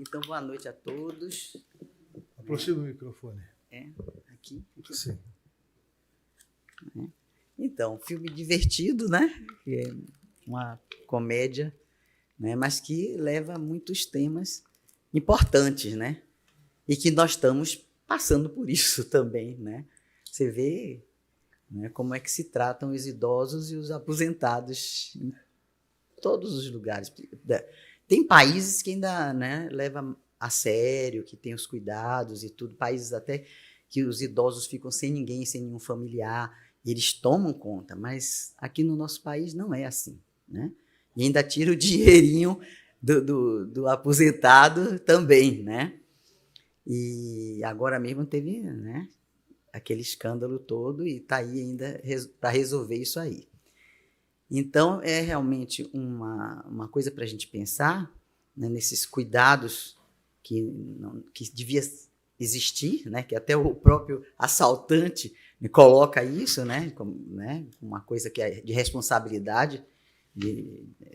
Então, boa noite a todos. Aproxima o microfone. Aqui. Sim. Então, filme divertido, né? Que é uma comédia, né? Mas que leva muitos temas importantes, né? E que nós estamos passando por isso também, né? Você vê, né, como é que se tratam os idosos e os aposentados em todos os lugares. Tem países que ainda, né, levam a sério, que tem os cuidados e tudo, países até que os idosos ficam sem ninguém, sem nenhum familiar, eles tomam conta, mas aqui no nosso país não é assim, né? E ainda tira o dinheirinho do aposentado também, né? E agora mesmo teve, né, aquele escândalo todo e está aí ainda para resolver isso aí. Então, é realmente uma coisa para a gente pensar, né, nesses cuidados que devia existir, né, que até o próprio assaltante coloca isso, né, como, né, uma coisa que é de responsabilidade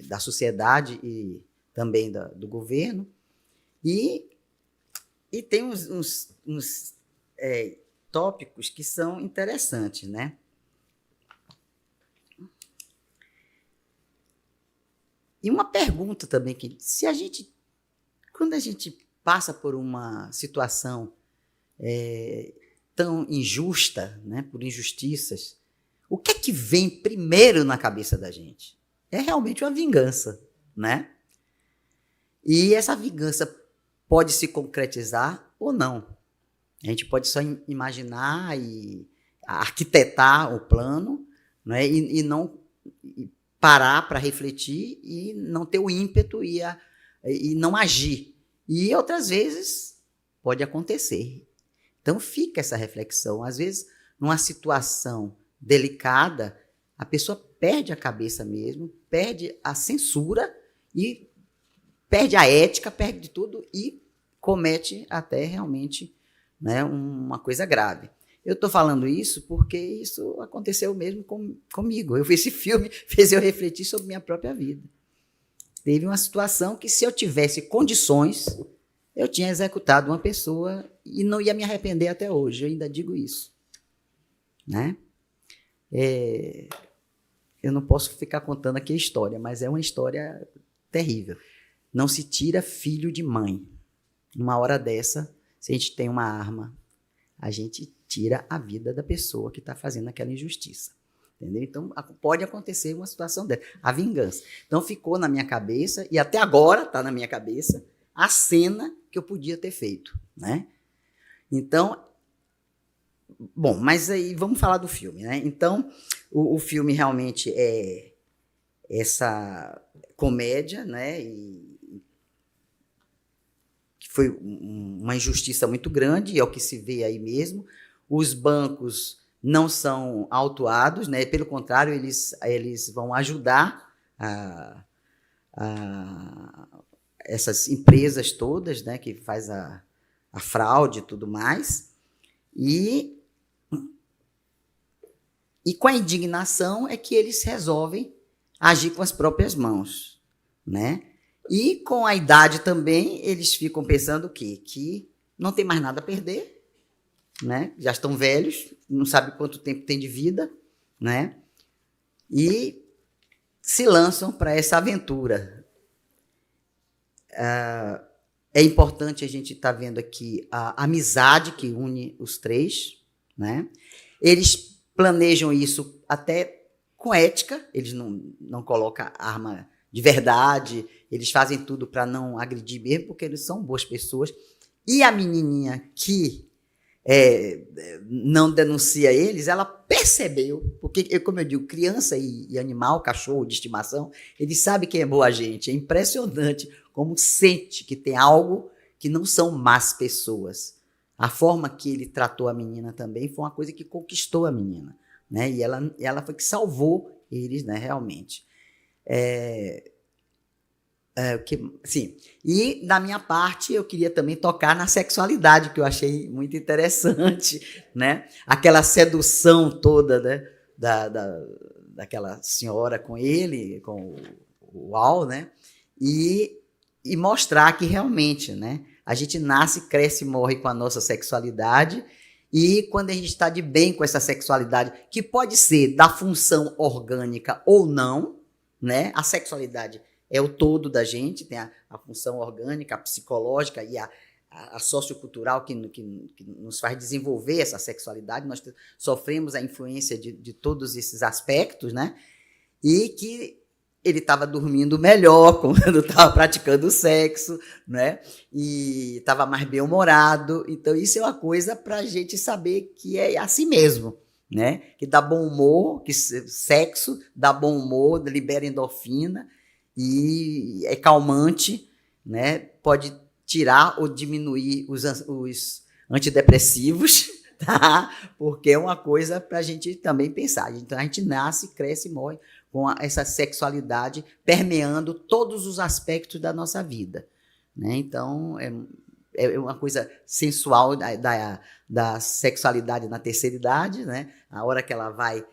da sociedade e também do governo. E tem uns tópicos que são interessantes, né? E uma pergunta também, que quando a gente passa por uma situação tão injusta, né, por injustiças, o que é que vem primeiro na cabeça da gente? É realmente uma vingança, né? E essa vingança pode se concretizar ou não. A gente pode só imaginar e arquitetar o plano, né, e não parar para refletir e não ter o ímpeto e não agir. E outras vezes pode acontecer. Então fica essa reflexão. Às vezes, numa situação delicada, a pessoa perde a cabeça mesmo, perde a censura e perde a ética, perde tudo e comete até realmente, né, uma coisa grave. Eu estou falando isso porque isso aconteceu mesmo comigo. Esse filme fez eu refletir sobre minha própria vida. Teve uma situação que, se eu tivesse condições, eu tinha executado uma pessoa e não ia me arrepender até hoje. Eu ainda digo isso, né? Eu não posso ficar contando aqui a história, mas é uma história terrível. Não se tira filho de mãe. Numa hora dessa, se a gente tem uma arma, a gente tira a vida da pessoa que está fazendo aquela injustiça. Entendeu? Então, pode acontecer uma situação dessa. A vingança. Então, ficou na minha cabeça, e até agora está na minha cabeça, a cena que eu podia ter feito, né? Então, bom, mas aí vamos falar do filme, né? Então, o filme realmente é essa comédia, né? Que foi uma injustiça muito grande, é o que se vê aí mesmo. Os bancos não são autuados, né? Pelo contrário, eles vão ajudar essas empresas todas, né, que faz a fraude e tudo mais. E com a indignação é que eles resolvem agir com as próprias mãos, né? E com a idade também, eles ficam pensando o quê? Que não tem mais nada a perder, né? Já estão velhos, não sabe quanto tempo tem de vida, né? E se lançam para essa aventura. É importante a gente estar vendo aqui a amizade que une os três, né? Eles planejam isso até com ética, eles não colocam arma de verdade, eles fazem tudo para não agredir mesmo, porque eles são boas pessoas. E a menininha que não denuncia eles, ela percebeu, porque, como eu digo, criança e animal, cachorro de estimação, eles sabem quem é boa gente. É impressionante como sente que tem algo que não são más pessoas. A forma que ele tratou a menina também foi uma coisa que conquistou a menina, né? E ela foi que salvou eles, né, realmente. Sim. E, da minha parte, eu queria também tocar na sexualidade, que eu achei muito interessante, né? Aquela sedução toda, né, daquela senhora com ele, com o Al, né? E e mostrar que realmente, né, a gente nasce, cresce e morre com a nossa sexualidade, e quando a gente está de bem com essa sexualidade, que pode ser da função orgânica ou não, né, a sexualidade é o todo da gente, tem a função orgânica, a psicológica e a sociocultural que nos faz desenvolver essa sexualidade, nós sofremos a influência de todos esses aspectos, né, e que ele estava dormindo melhor quando estava praticando o sexo, né? E estava mais bem-humorado. Então, isso é uma coisa para a gente saber que é assim mesmo, né? Que dá bom humor, que sexo dá bom humor, libera endorfina e é calmante, né? Pode tirar ou diminuir os antidepressivos, tá? Porque é uma coisa para a gente também pensar. Então, a gente nasce, cresce e morre com essa sexualidade permeando todos os aspectos da nossa vida, né? Então, é uma coisa sensual da sexualidade na terceira idade, né? A hora que ela vai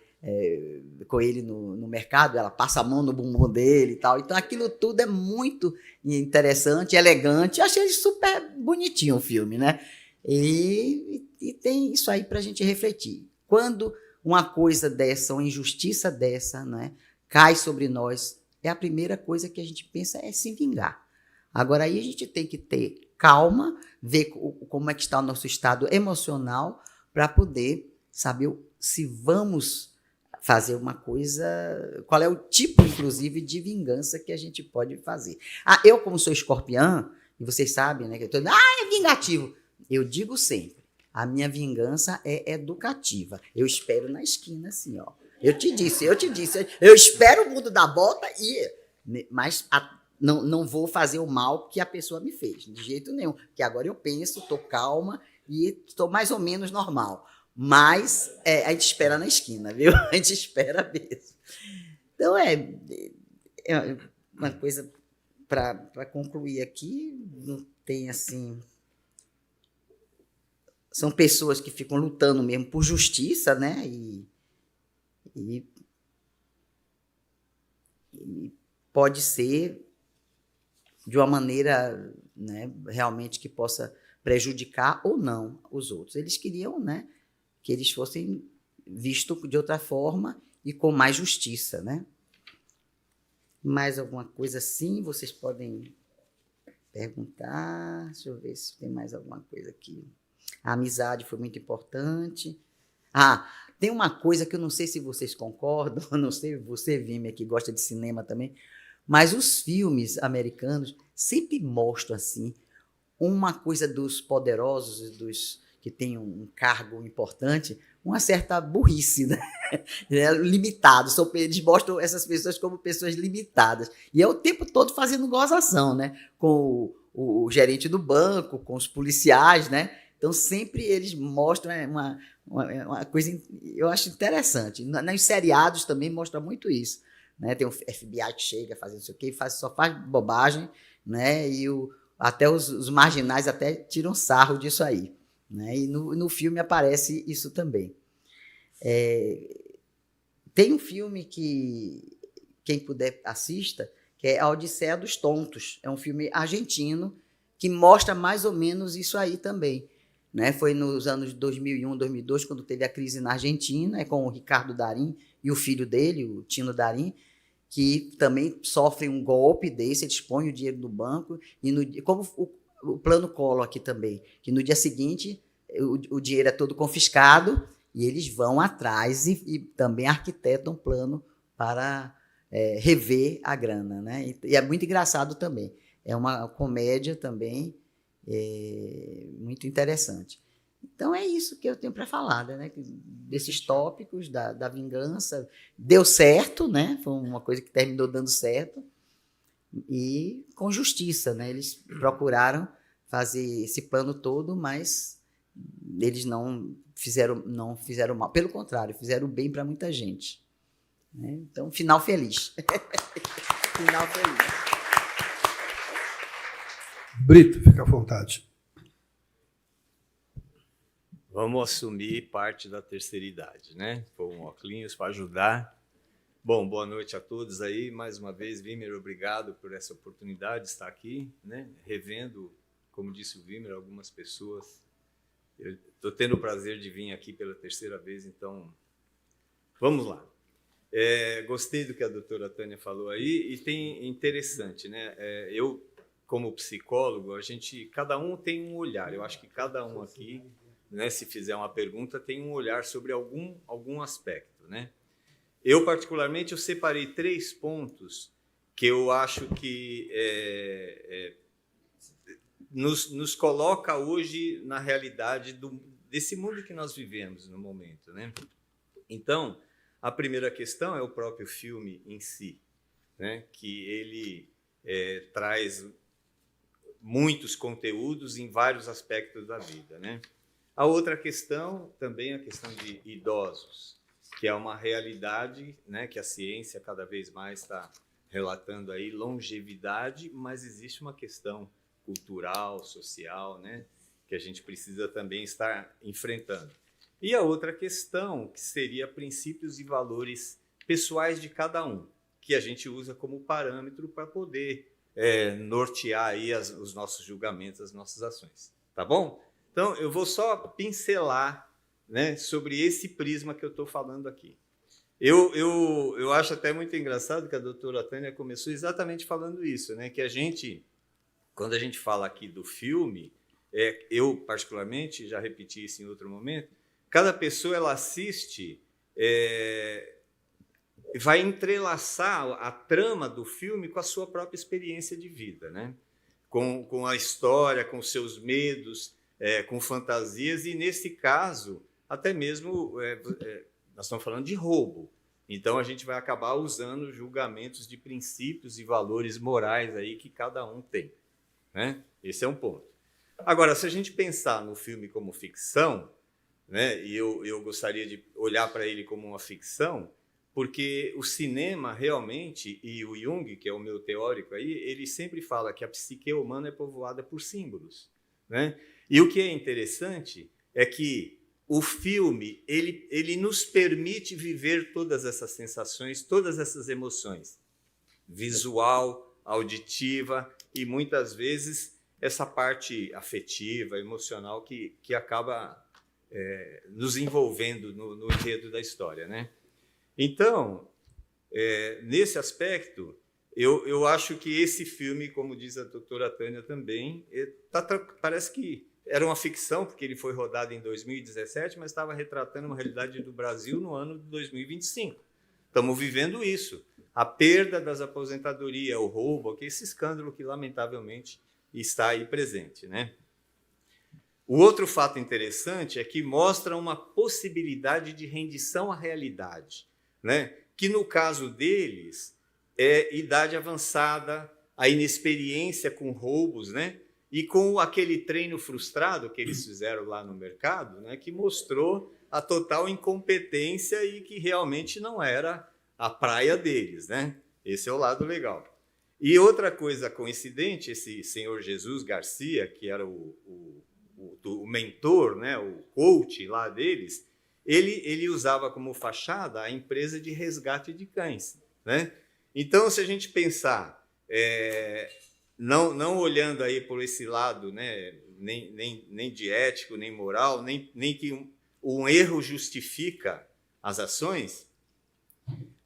com ele no mercado, ela passa a mão no bumbum dele e tal. Então, aquilo tudo é muito interessante, elegante. Eu achei super bonitinho o filme, né? E tem isso aí para a gente refletir. Quando uma coisa dessa, uma injustiça dessa, né, cai sobre nós, a primeira coisa que a gente pensa é se vingar. Agora, aí a gente tem que ter calma, ver como é que está o nosso estado emocional para poder saber se vamos fazer uma coisa, qual é o tipo, inclusive, de vingança que a gente pode fazer. Eu, como sou escorpião, e vocês sabem, né, que eu estou é vingativo. Eu digo sempre, a minha vingança é educativa. Eu espero na esquina, assim, ó. Eu te disse. Eu espero o mundo dar volta mas não vou fazer o mal que a pessoa me fez, de jeito nenhum. Porque agora eu penso, estou calma e estou mais ou menos normal. Mas a gente espera na esquina, viu? A gente espera mesmo. Então, é uma coisa para concluir aqui, não tem assim... São pessoas que ficam lutando mesmo por justiça, né? E pode ser de uma maneira, né, realmente que possa prejudicar ou não os outros. Eles queriam, né, que eles fossem vistos de outra forma e com mais justiça, né? Mais alguma coisa assim, vocês podem perguntar. Deixa eu ver se tem mais alguma coisa aqui. A amizade foi muito importante. Tem uma coisa que eu não sei se vocês concordam, não sei, você, Vime, que gosta de cinema também, mas os filmes americanos sempre mostram assim uma coisa dos poderosos, dos que têm um cargo importante, uma certa burrice, né? Limitados. Eles mostram essas pessoas como pessoas limitadas. E é o tempo todo fazendo gozação, né? Com o gerente do banco, com os policiais, né? Então, sempre eles mostram uma coisa, eu acho interessante. Nos seriados também mostra muito isso, né? Tem o FBI que chega fazendo isso aqui, só faz bobagem, né? E até os marginais até tiram sarro disso aí, né? E no filme aparece isso também. Tem um filme que quem puder assista, que é A Odisseia dos Tontos. É um filme argentino que mostra mais ou menos isso aí também, né? Foi nos anos 2001, 2002, quando teve a crise na Argentina, com o Ricardo Darín e o filho dele, o Tino Darín, que também sofrem um golpe desse, eles põem o dinheiro no banco, como o plano Collor aqui também, que no dia seguinte o dinheiro é todo confiscado e eles vão atrás e também arquitetam um plano para rever a grana, né? E é muito engraçado também. É uma comédia também, muito interessante. Então, é isso que eu tenho para falar, né? Desses tópicos da vingança. Deu certo, né? Foi uma coisa que terminou dando certo. E com justiça, né? Eles procuraram fazer esse plano todo, mas eles não fizeram mal. Pelo contrário, fizeram bem para muita gente, né? Então, final feliz. Final feliz. Brito, fica à vontade. Vamos assumir parte da terceira idade, né? Pôr um óculos para ajudar. Bom, boa noite a todos aí. Mais uma vez, Wimmer, obrigado por essa oportunidade de estar aqui, né? Revendo, como disse o Wimmer, algumas pessoas. Eu estou tendo o prazer de vir aqui pela terceira vez, então vamos lá. Gostei do que a doutora Tânia falou aí e tem interessante, né? Eu, como psicólogo, cada um tem um olhar. Eu acho que cada um aqui, né, se fizer uma pergunta, tem um olhar sobre algum aspecto, né? Eu, particularmente, eu separei 3 pontos que eu acho que nos coloca hoje na realidade desse mundo que nós vivemos no momento, né? Então, a primeira questão é o próprio filme em si, né? Que ele traz muitos conteúdos em vários aspectos da vida, né? A outra questão também é a questão de idosos, que é uma realidade, né, que a ciência cada vez mais está relatando aí, longevidade, mas existe uma questão cultural, social, né, que a gente precisa também estar enfrentando. E a outra questão, que seria princípios e valores pessoais de cada um, que a gente usa como parâmetro para poder nortear aí os nossos julgamentos, as nossas ações. Tá bom? Então, eu vou só pincelar, né, sobre esse prisma que eu estou falando aqui. Eu acho até muito engraçado que a doutora Tânia começou exatamente falando isso, né, que quando a gente fala aqui do filme, eu particularmente, já repeti isso em outro momento, cada pessoa ela assiste, vai entrelaçar a trama do filme com a sua própria experiência de vida, né, com a história, com os seus medos, com fantasias, e nesse caso, até mesmo, nós estamos falando de roubo. Então, a gente vai acabar usando julgamentos de princípios e valores morais aí que cada um tem, né? Esse é um ponto. Agora, se a gente pensar no filme como ficção, né, e eu gostaria de olhar para ele como uma ficção, porque o cinema realmente, e o Jung, que é o meu teórico aí, ele sempre fala que a psique humana é povoada por símbolos, né? E o que é interessante é que o filme ele nos permite viver todas essas sensações, todas essas emoções, visual, auditiva e muitas vezes essa parte afetiva, emocional que acaba nos envolvendo no enredo da história, né? Então, nesse aspecto, eu acho que esse filme, como diz a doutora Tânia também, parece que era uma ficção, porque ele foi rodado em 2017, mas estava retratando uma realidade do Brasil no ano de 2025. Estamos vivendo isso. A perda das aposentadorias, o roubo, esse escândalo que, lamentavelmente, está aí presente, né? O outro fato interessante é que mostra uma possibilidade de rendição à realidade, né? Que, no caso deles, é idade avançada, a inexperiência com roubos, né? E com aquele treino frustrado que eles fizeram lá no mercado, né, que mostrou a total incompetência e que realmente não era a praia deles, né? Esse é o lado legal. E outra coisa coincidente, esse senhor Jesus Garcia, que era o mentor, né, o coach lá deles, ele usava como fachada a empresa de resgate de cães, né? Então, se a gente pensar... Não olhando aí por esse lado, né, nem de ético, nem moral, nem que um erro justifica as ações,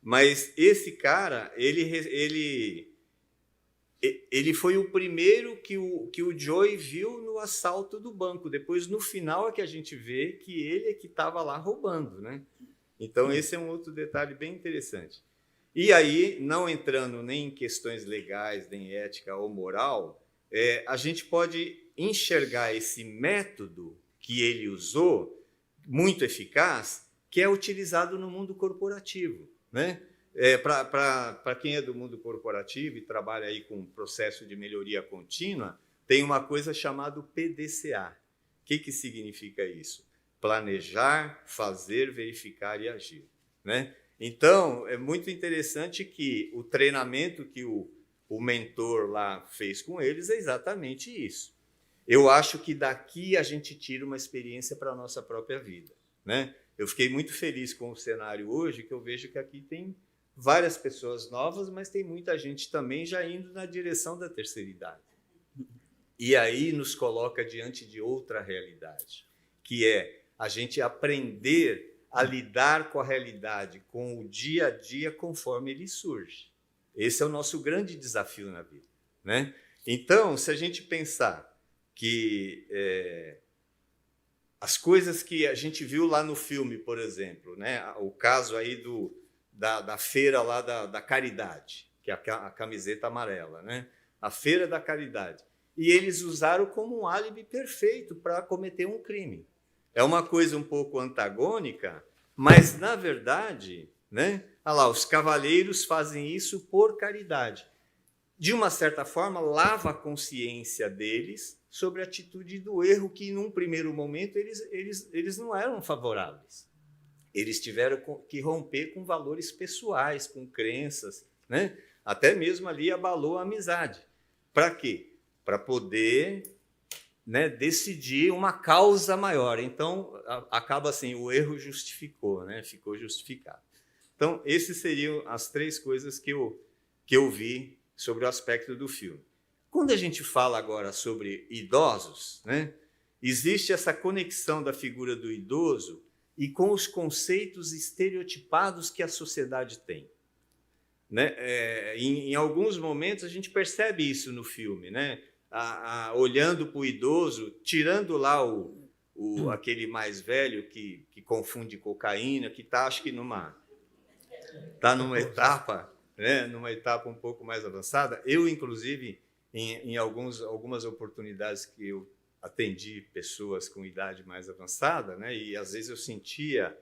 mas esse cara, ele foi o primeiro que o Joey viu no assalto do banco. Depois, no final, é que a gente vê que ele é que estava lá roubando, né? Então, esse é um outro detalhe bem interessante. E aí, não entrando nem em questões legais, nem ética ou moral, a gente pode enxergar esse método que ele usou, muito eficaz, que é utilizado no mundo corporativo, né? Para quem é do mundo corporativo e trabalha aí com um processo de melhoria contínua, tem uma coisa chamada PDCA. O que significa isso? Planejar, fazer, verificar e agir, né? Então, é muito interessante que o treinamento que o mentor lá fez com eles é exatamente isso. Eu acho que daqui a gente tira uma experiência para a nossa própria vida, né? Eu fiquei muito feliz com o cenário hoje, que eu vejo que aqui tem várias pessoas novas, mas tem muita gente também já indo na direção da terceira idade. E aí nos coloca diante de outra realidade, que é a gente aprender a lidar com a realidade, com o dia a dia conforme ele surge. Esse é o nosso grande desafio na vida, né? Então, se a gente pensar que as coisas que a gente viu lá no filme, por exemplo, né? O caso aí da feira lá da caridade, que é a camiseta amarela, né? A feira da caridade. E eles usaram como um álibi perfeito para cometer um crime. É uma coisa um pouco antagônica, mas, na verdade, né? Olha lá, os cavalheiros fazem isso por caridade. De uma certa forma, lava a consciência deles sobre a atitude do erro que, num primeiro momento, eles não eram favoráveis. Eles tiveram que romper com valores pessoais, com crenças, né? Até mesmo ali abalou a amizade. Para quê? Para poder, né, decidir uma causa maior. Então, acaba assim, o erro justificou, né? Ficou justificado. Então, essas seriam as 3 coisas que eu vi sobre o aspecto do filme. Quando a gente fala agora sobre idosos, né, existe essa conexão da figura do idoso e com os conceitos estereotipados que a sociedade tem. Né? Em alguns momentos a gente percebe isso no filme, né? Olhando para o idoso, tirando lá aquele mais velho que confunde cocaína, que está, acho que numa etapa, né? Numa etapa um pouco mais avançada. Eu, inclusive, em algumas oportunidades que eu atendi pessoas com idade mais avançada, né? E às vezes eu sentia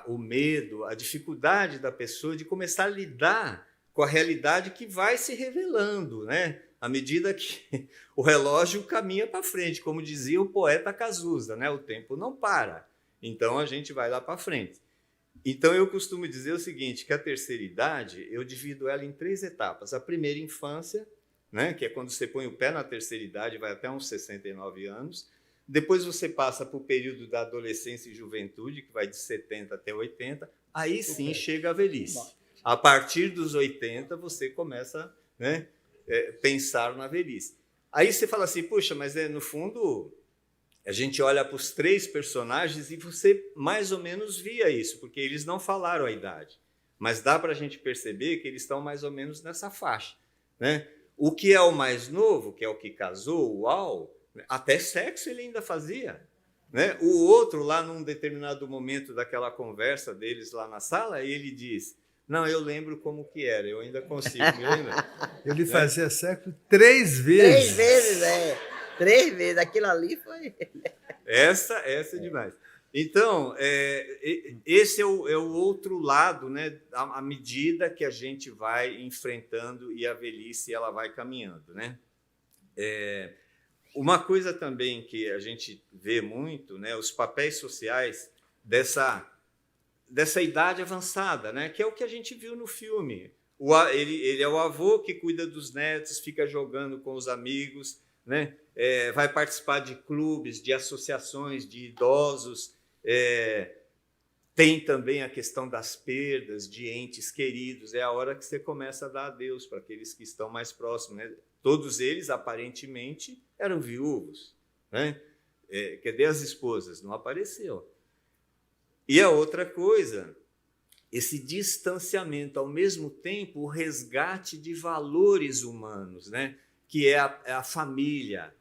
o medo, a dificuldade da pessoa de começar a lidar com a realidade que vai se revelando, né? À medida que o relógio caminha para frente, como dizia o poeta Cazuza, né? O tempo não para, então a gente vai lá para frente. Então eu costumo dizer o seguinte, que a terceira idade, eu divido ela em 3 etapas. A primeira infância, né? Que é quando você põe o pé na terceira idade, vai até uns 69 anos. Depois você passa para o período da adolescência e juventude, que vai de 70 até 80. Aí sim chega a velhice. A partir dos 80, você começa, né, pensar na velhice. Aí você fala assim, puxa, mas no fundo, a gente olha para os 3 personagens e você mais ou menos via isso, porque eles não falaram a idade. Mas dá para a gente perceber que eles estão mais ou menos nessa faixa, né? O que é o mais novo, que é o que casou, o Al, até sexo ele ainda fazia, né? O outro, lá num determinado momento daquela conversa deles lá na sala, ele diz, não, eu lembro como que era, eu ainda consigo me lembrar. Ele fazia sexo 3 vezes. 3 vezes, 3 vezes. Aquilo ali foi... Essa é demais. Então, esse é o outro lado, né? À medida que a gente vai enfrentando e a velhice ela vai caminhando, né? Uma coisa também que a gente vê muito, né? Os papéis sociais dessa idade avançada, né? Que é o que a gente viu no filme. Ele é o avô que cuida dos netos, fica jogando com os amigos, né? Vai participar de clubes, de associações de idosos. Tem também a questão das perdas de entes queridos. É a hora que você começa a dar adeus para aqueles que estão mais próximos, né? Todos eles, aparentemente, eram viúvos, né? Cadê as esposas? Não apareceu. E a outra coisa, esse distanciamento, ao mesmo tempo, o resgate de valores humanos, né? Que é a família.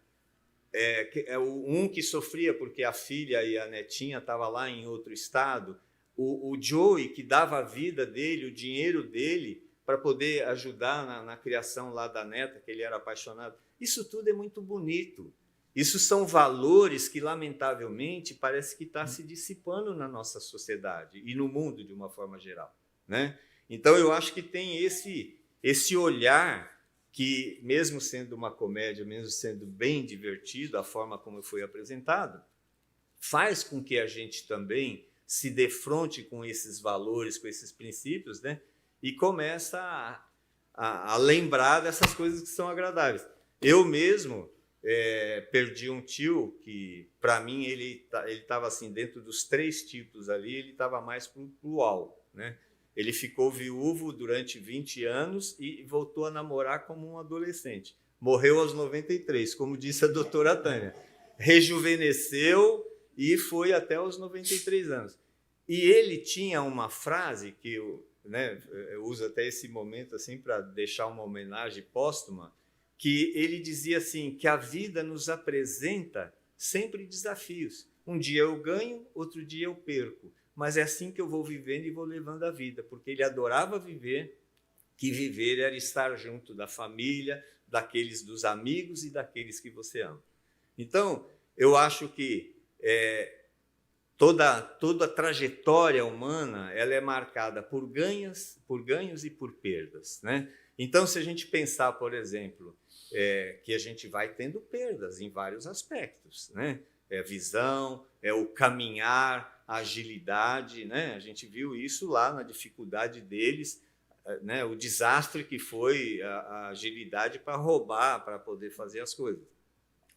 Um que sofria porque a filha e a netinha estavam lá em outro estado, o Joey, que dava a vida dele, o dinheiro dele, para poder ajudar na criação lá da neta, que ele era apaixonado. Isso tudo é muito bonito. Isso são valores que, lamentavelmente, parece que está se dissipando na nossa sociedade e no mundo de uma forma geral, né? Então, eu acho que tem esse olhar que, mesmo sendo uma comédia, mesmo sendo bem divertido, a forma como foi apresentado, faz com que a gente também se defronte com esses valores, com esses princípios, né? E começa a lembrar dessas coisas que são agradáveis. Eu mesmo perdi um tio que, para mim, ele estava assim, dentro dos 3 tipos ali, ele estava mais para o UAU, né? Ele ficou viúvo durante 20 anos e voltou a namorar como um adolescente. Morreu aos 93, como disse a doutora Tânia. Rejuvenesceu e foi até os 93 anos. E ele tinha uma frase que eu uso até esse momento assim, para deixar uma homenagem póstuma, que ele dizia assim, que a vida nos apresenta sempre desafios. Um dia eu ganho, outro dia eu perco. Mas é assim que eu vou vivendo e vou levando a vida, porque ele adorava viver, que viver era estar junto da família, dos amigos e daqueles que você ama. Então, eu acho que toda a trajetória humana ela é marcada por ganhos e por perdas, né? Então, se a gente pensar, por exemplo, que a gente vai tendo perdas em vários aspectos, né? É a visão, é o caminhar, a agilidade, né? A gente viu isso lá na dificuldade deles, né? O desastre que foi a agilidade para roubar, para poder fazer as coisas.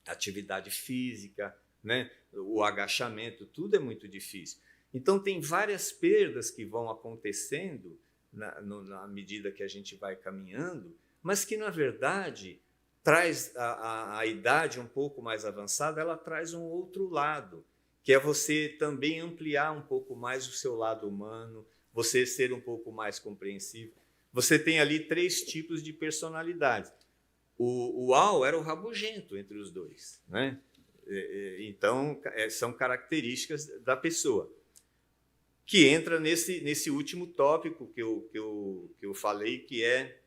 Atividade física, né? O agachamento, tudo é muito difícil. Então, tem várias perdas que vão acontecendo na medida que a gente vai caminhando, mas que, na verdade, traz a idade um pouco mais avançada, ela traz um outro lado, que é você também ampliar um pouco mais o seu lado humano, você ser um pouco mais compreensivo. Você tem ali 3 tipos de personalidades. O Al era o rabugento entre os dois, né? Então, são características da pessoa, que entra nesse último tópico que eu falei, que é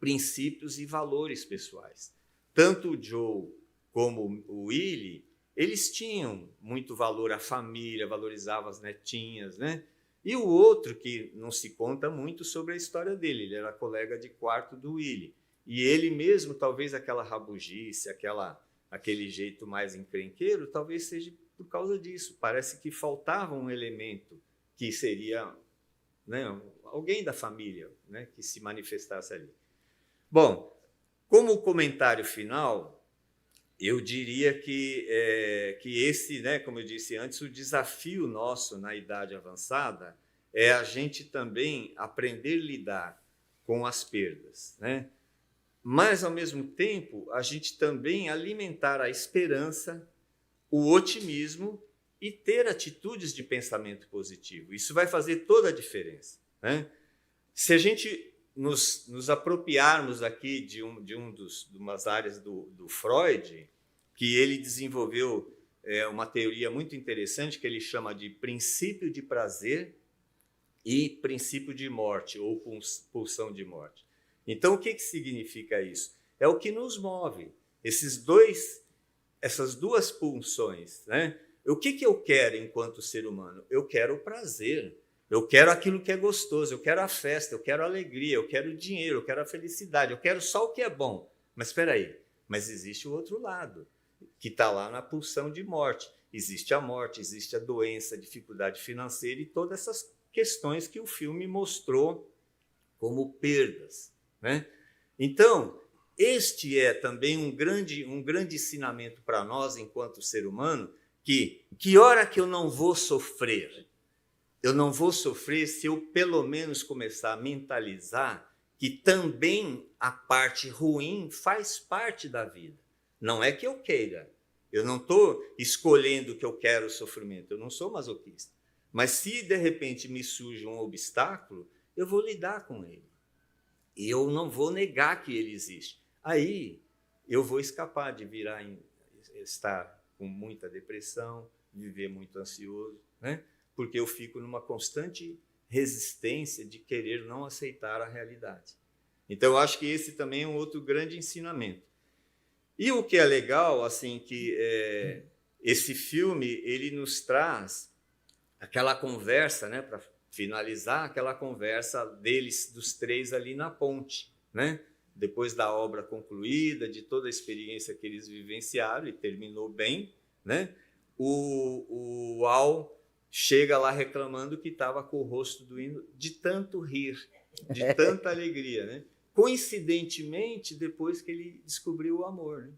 princípios e valores pessoais. Tanto o Joe como o Willie, eles tinham muito valor à família, valorizavam as netinhas, né? E o outro, que não se conta muito sobre a história dele, ele era colega de quarto do Willie. E ele mesmo, talvez aquela rabugice, aquele jeito mais encrenqueiro, talvez seja por causa disso. Parece que faltava um elemento que seria, né, alguém da família, né, que se manifestasse ali. Bom, como comentário final, eu diria que esse, né, como eu disse antes, o desafio nosso na idade avançada é a gente também aprender a lidar com as perdas, né? Mas, ao mesmo tempo, a gente também alimentar a esperança, o otimismo e ter atitudes de pensamento positivo. Isso vai fazer toda a diferença, né? Se a gente nos apropriarmos aqui de umas áreas do Freud, que ele desenvolveu uma teoria muito interessante que ele chama de princípio de prazer e princípio de morte, ou pulsão de morte. Então, o que significa isso? É o que nos move, essas 2 pulsões, né? O que eu quero enquanto ser humano? Eu quero o prazer, eu quero aquilo que é gostoso, eu quero a festa, eu quero a alegria, eu quero o dinheiro, eu quero a felicidade, eu quero só o que é bom. Mas espera aí, mas existe o outro lado, que está lá na pulsão de morte. Existe a morte, existe a doença, a dificuldade financeira e todas essas questões que o filme mostrou como perdas, né? Então, este é também um grande ensinamento para nós, enquanto ser humano, que hora que eu não vou sofrer? Eu não vou sofrer se eu, pelo menos, começar a mentalizar que também a parte ruim faz parte da vida. Não é que eu queira. Eu não estou escolhendo que eu quero o sofrimento. Eu não sou masoquista. Mas se, de repente, me surge um obstáculo, eu vou lidar com ele. E eu não vou negar que ele existe. Aí eu vou escapar de estar com muita depressão, viver muito ansioso, né? Porque eu fico numa constante resistência de querer não aceitar a realidade. Então, eu acho que esse também é um outro grande ensinamento. E o que é legal, assim, que esse filme ele nos traz aquela conversa, né, para finalizar, aquela conversa dos 3 ali na ponte, né? Depois da obra concluída, de toda a experiência que eles vivenciaram, e terminou bem, né? O Al chega lá reclamando que estava com o rosto doendo de tanto rir, de tanta alegria, né? Coincidentemente, depois que ele descobriu o amor, né?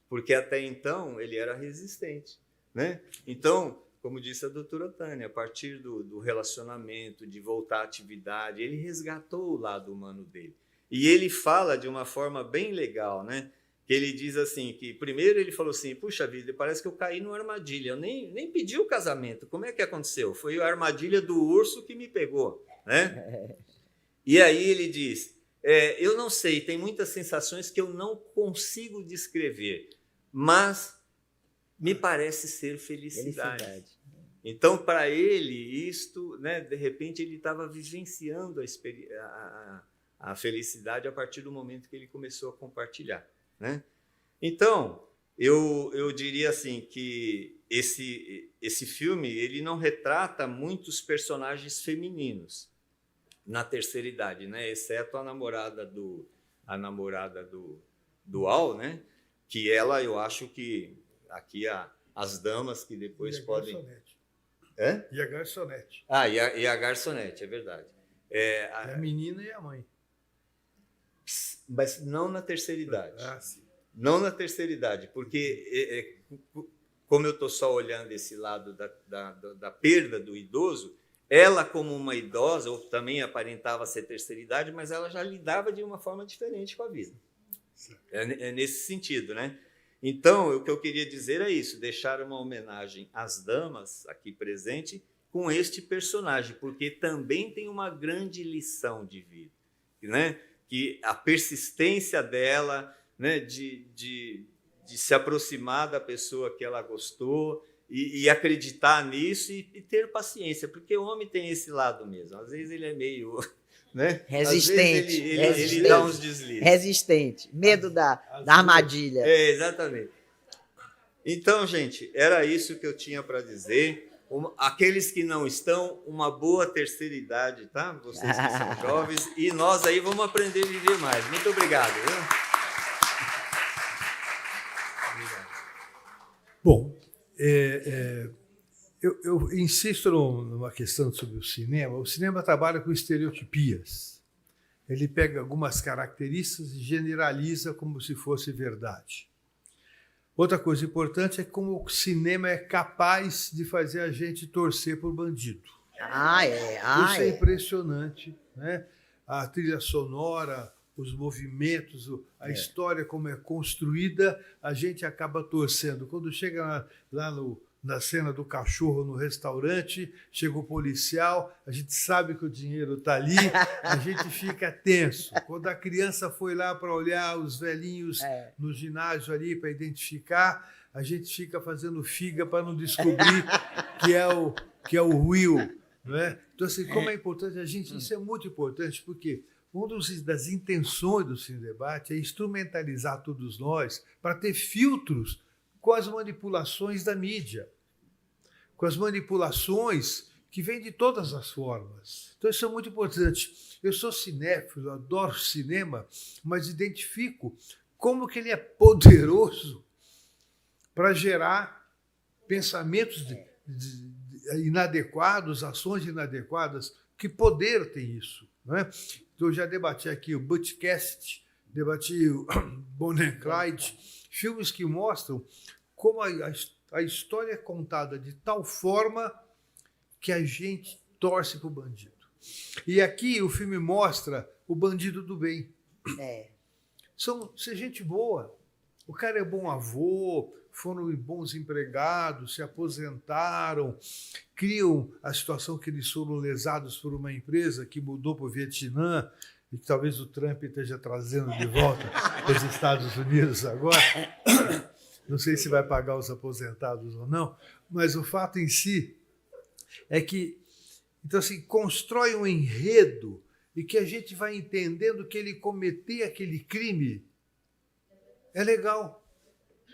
Porque até então ele era resistente, né? Então, como disse a doutora Tânia, a partir do relacionamento, de voltar à atividade, ele resgatou o lado humano dele. E ele fala de uma forma bem legal, né? Que ele diz assim, que primeiro ele falou assim, puxa vida, parece que eu caí numa armadilha, eu nem pedi o casamento, como é que aconteceu? Foi a armadilha do urso que me pegou, né? E aí ele diz, eu não sei, tem muitas sensações que eu não consigo descrever, mas me parece ser felicidade. Então, para ele, isto, né, de repente, ele estava vivenciando a felicidade a partir do momento que ele começou a compartilhar, né? Então, eu diria assim que esse filme ele não retrata muitos personagens femininos na terceira idade, né? Exceto a namorada do Al, né? Que ela, eu acho que aqui as damas que depois podem... E a garçonete. E a garçonete, é verdade. A menina e a mãe. Mas não na terceira idade. Sim. Não na terceira idade, porque como eu estou só olhando esse lado da perda do idoso, ela como uma idosa, ou também aparentava ser terceira idade, mas ela já lidava de uma forma diferente com a vida. É nesse sentido, né? Então, o que eu queria dizer é isso, deixar uma homenagem às damas aqui presentes com este personagem, porque também tem uma grande lição de vida, né? Que a persistência dela, né, de se aproximar da pessoa que ela gostou e acreditar nisso e ter paciência, porque o homem tem esse lado mesmo. Às vezes ele é meio... né? Resistente. Ele dá uns deslizes. Resistente. Medo da armadilha. Exatamente. Então, gente, era isso que eu tinha para dizer. Aqueles que não estão, uma boa terceira idade, tá? Vocês que são jovens. E nós aí vamos aprender a viver mais. Muito obrigado. Viu? Bom, eu insisto numa questão sobre o cinema. O cinema trabalha com estereotipias. Ele pega algumas características e generaliza como se fosse verdade. Outra coisa importante é como o cinema é capaz de fazer a gente torcer por bandido. Isso é impressionante, né? A trilha sonora, os movimentos, a história como é construída, a gente acaba torcendo. Quando chega lá na cena do cachorro no restaurante, chega o policial, a gente sabe que o dinheiro está ali, a gente fica tenso. Quando a criança foi lá para olhar os velhinhos no ginásio ali para identificar, a gente fica fazendo figa para não descobrir que é o Will, né? Então, assim, como é importante a gente, isso é muito importante, porque uma das intenções do Cine Debate é instrumentalizar todos nós para ter filtros com as manipulações da mídia, com as manipulações que vêm de todas as formas. Então, isso é muito importante. Eu sou cinéfilo, adoro cinema, mas identifico como que ele é poderoso para gerar pensamentos inadequados, ações inadequadas. Que poder tem isso, né? Então, eu já debati aqui o Butchcast, debati o Bonnie and Clyde, filmes que mostram como a história é contada de tal forma que a gente torce para o bandido. E aqui o filme mostra o bandido do bem. São gente boa. O cara é bom avô, foram bons empregados, se aposentaram, criam a situação que eles foram lesados por uma empresa que mudou para o Vietnã e que talvez o Trump esteja trazendo de volta para os Estados Unidos agora. Não sei se vai pagar os aposentados ou não, mas o fato em si é que, então, assim, constrói um enredo e que a gente vai entendendo que ele cometer aquele crime é legal.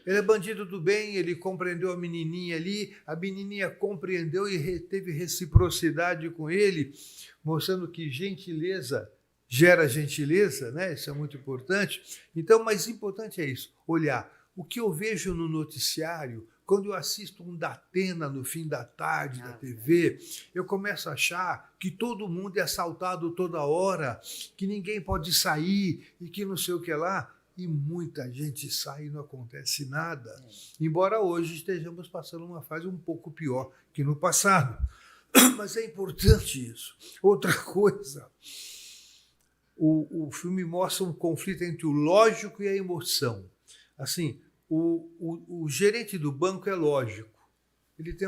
Ele é bandido do bem, ele compreendeu a menininha ali, a menininha compreendeu e teve reciprocidade com ele, mostrando que gentileza gera gentileza, né? Isso é muito importante. Então, o mais importante é isso, olhar. O que eu vejo no noticiário, quando eu assisto um Datena no fim da tarde da TV, eu começo a achar que todo mundo é assaltado toda hora, que ninguém pode sair e que não sei o que lá. e muita gente sai e não acontece nada. Embora hoje estejamos passando uma fase um pouco pior que no passado. Mas é importante isso. Outra coisa, o filme mostra um conflito entre o lógico e a emoção. Assim, o gerente do banco é lógico. Ele tem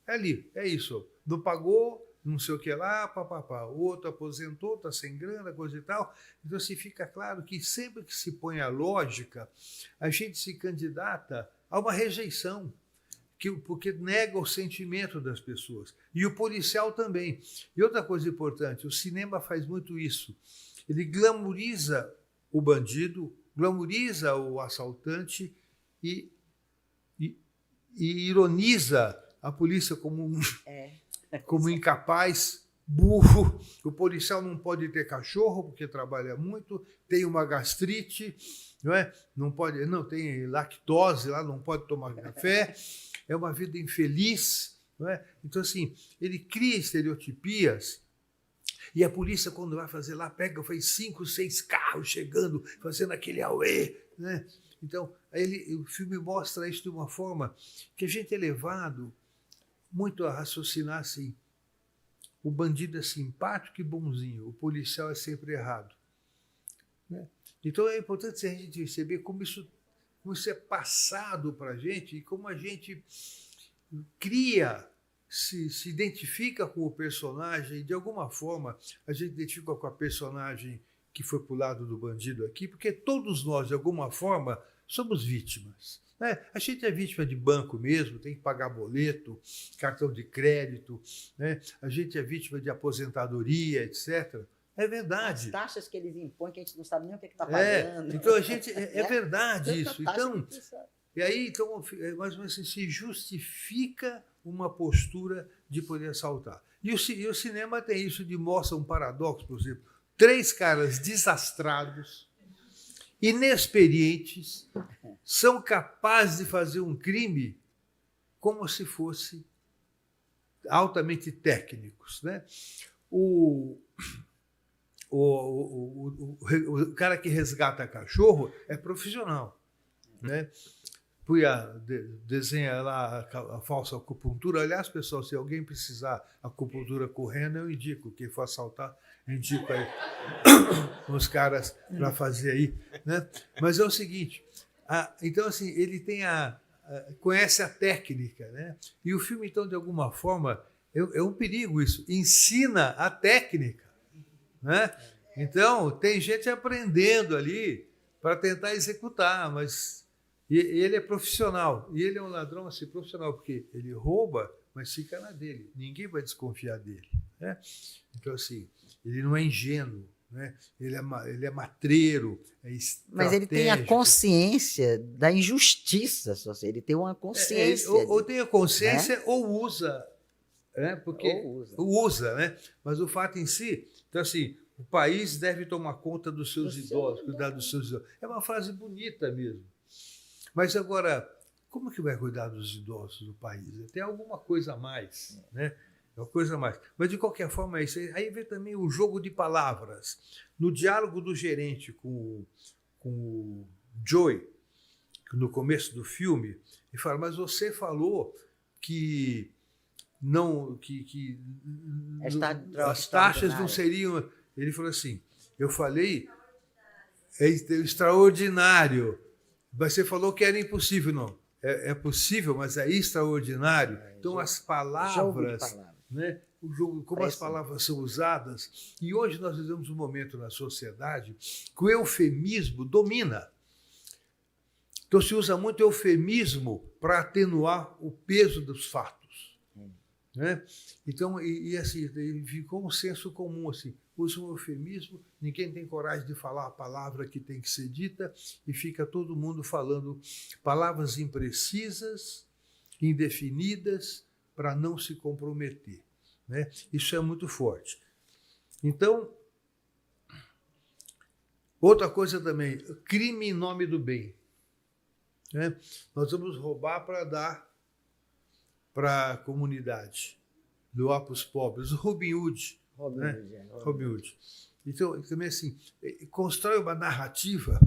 é ali, é isso. Não pagou, não sei o que lá, papapá. O outro aposentou, está sem grana, coisa e tal. Então, assim, fica claro que sempre que se põe a lógica, a gente se candidata a uma rejeição, porque nega o sentimento das pessoas. E o policial também. E outra coisa importante, o cinema faz muito isso. Ele glamoriza o bandido, glamoriza o assaltante e ironiza a polícia como como incapaz, burro. O policial não pode ter cachorro porque trabalha muito, tem uma gastrite, não é? Não pode, não tem lactose lá, não pode tomar café, é uma vida infeliz, não é? Então, assim, ele cria estereotipias. E a polícia, quando vai fazer lá, faz 5, 6 carros chegando, fazendo aquele auê, né? Então, o filme mostra isso de uma forma que a gente é levado muito a raciocinar assim: o bandido é simpático e bonzinho, o policial é sempre errado, né? Então é importante a gente perceber como isso é passado para a gente e como a gente cria, se identifica com o personagem. De alguma forma a gente identifica com a personagem que foi para o lado do bandido aqui, porque todos nós, de alguma forma, somos vítimas. A gente é vítima de banco mesmo, tem que pagar boleto, cartão de crédito, né? A gente é vítima de aposentadoria, etc. É verdade. As taxas que eles impõem, que a gente não sabe nem o que está pagando. Então a gente é verdade Tanta isso. taxa Então, que sabe. e aí, então, mais ou menos assim, se justifica uma postura de poder assaltar. E o cinema tem isso, mostra um paradoxo, por exemplo. 3 caras desastrados, inexperientes, são capazes de fazer um crime como se fossem altamente técnicos, né? O cara que resgata cachorro é profissional, né? Desenha lá a falsa acupuntura. Aliás, pessoal, se alguém precisar acupuntura correndo, eu indico. Quem for assaltar, eu indico aí uns caras para fazer aí, né? Mas é o seguinte, então, assim, ele tem conhece a técnica, né? E o filme, então, de alguma forma, é um perigo isso, ensina a técnica, né? Então, tem gente aprendendo ali para tentar executar, mas ele é profissional, e ele é um ladrão assim, profissional, porque ele rouba, mas fica na dele, ninguém vai desconfiar dele, né? Então, assim, ele não é ingênuo, né? Ele é matreiro, é estratégico. Mas ele tem a consciência da injustiça, ele tem uma consciência. Ou tem a consciência, né? ou usa, né? Porque usa, né? Mas o fato em si, então, assim, o país deve tomar conta dos seus idosos, cuidar dos seus idosos. É uma frase bonita mesmo. Mas agora, como que vai cuidar dos idosos do país? Tem alguma coisa a mais, né? É uma coisa a mais. Mas, de qualquer forma, é isso. Aí vem também o jogo de palavras. No diálogo do gerente com o Joey, no começo do filme, ele fala: mas você falou que as taxas não seriam... Ele falou assim: eu falei extraordinário. Mas você falou que era impossível. Não, é possível, mas é extraordinário. Então, as palavras, né? O jogo, como as palavras são usadas. E hoje nós vivemos um momento na sociedade que o eufemismo domina. Então, se usa muito eufemismo para atenuar o peso dos fatos, né? Então, assim, ficou um senso comum assim: usa um eufemismo, ninguém tem coragem de falar a palavra que tem que ser dita, e fica todo mundo falando palavras imprecisas, indefinidas, para não se comprometer, né? Isso é muito forte. Então, outra coisa também, crime em nome do bem, né? Nós vamos roubar para dar para a comunidade, doar para os pobres. O Robin Hood. Robin Hood. Então, também assim, constrói uma narrativa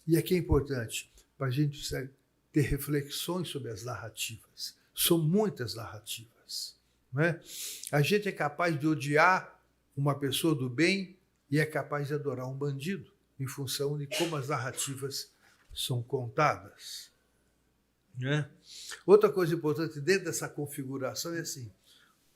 E aqui é importante para a gente ter reflexões sobre as narrativas. São muitas narrativas. Né? A gente é capaz de odiar uma pessoa do bem e é capaz de adorar um bandido, em função de como as narrativas são contadas. Né? Outra coisa importante dentro dessa configuração é assim: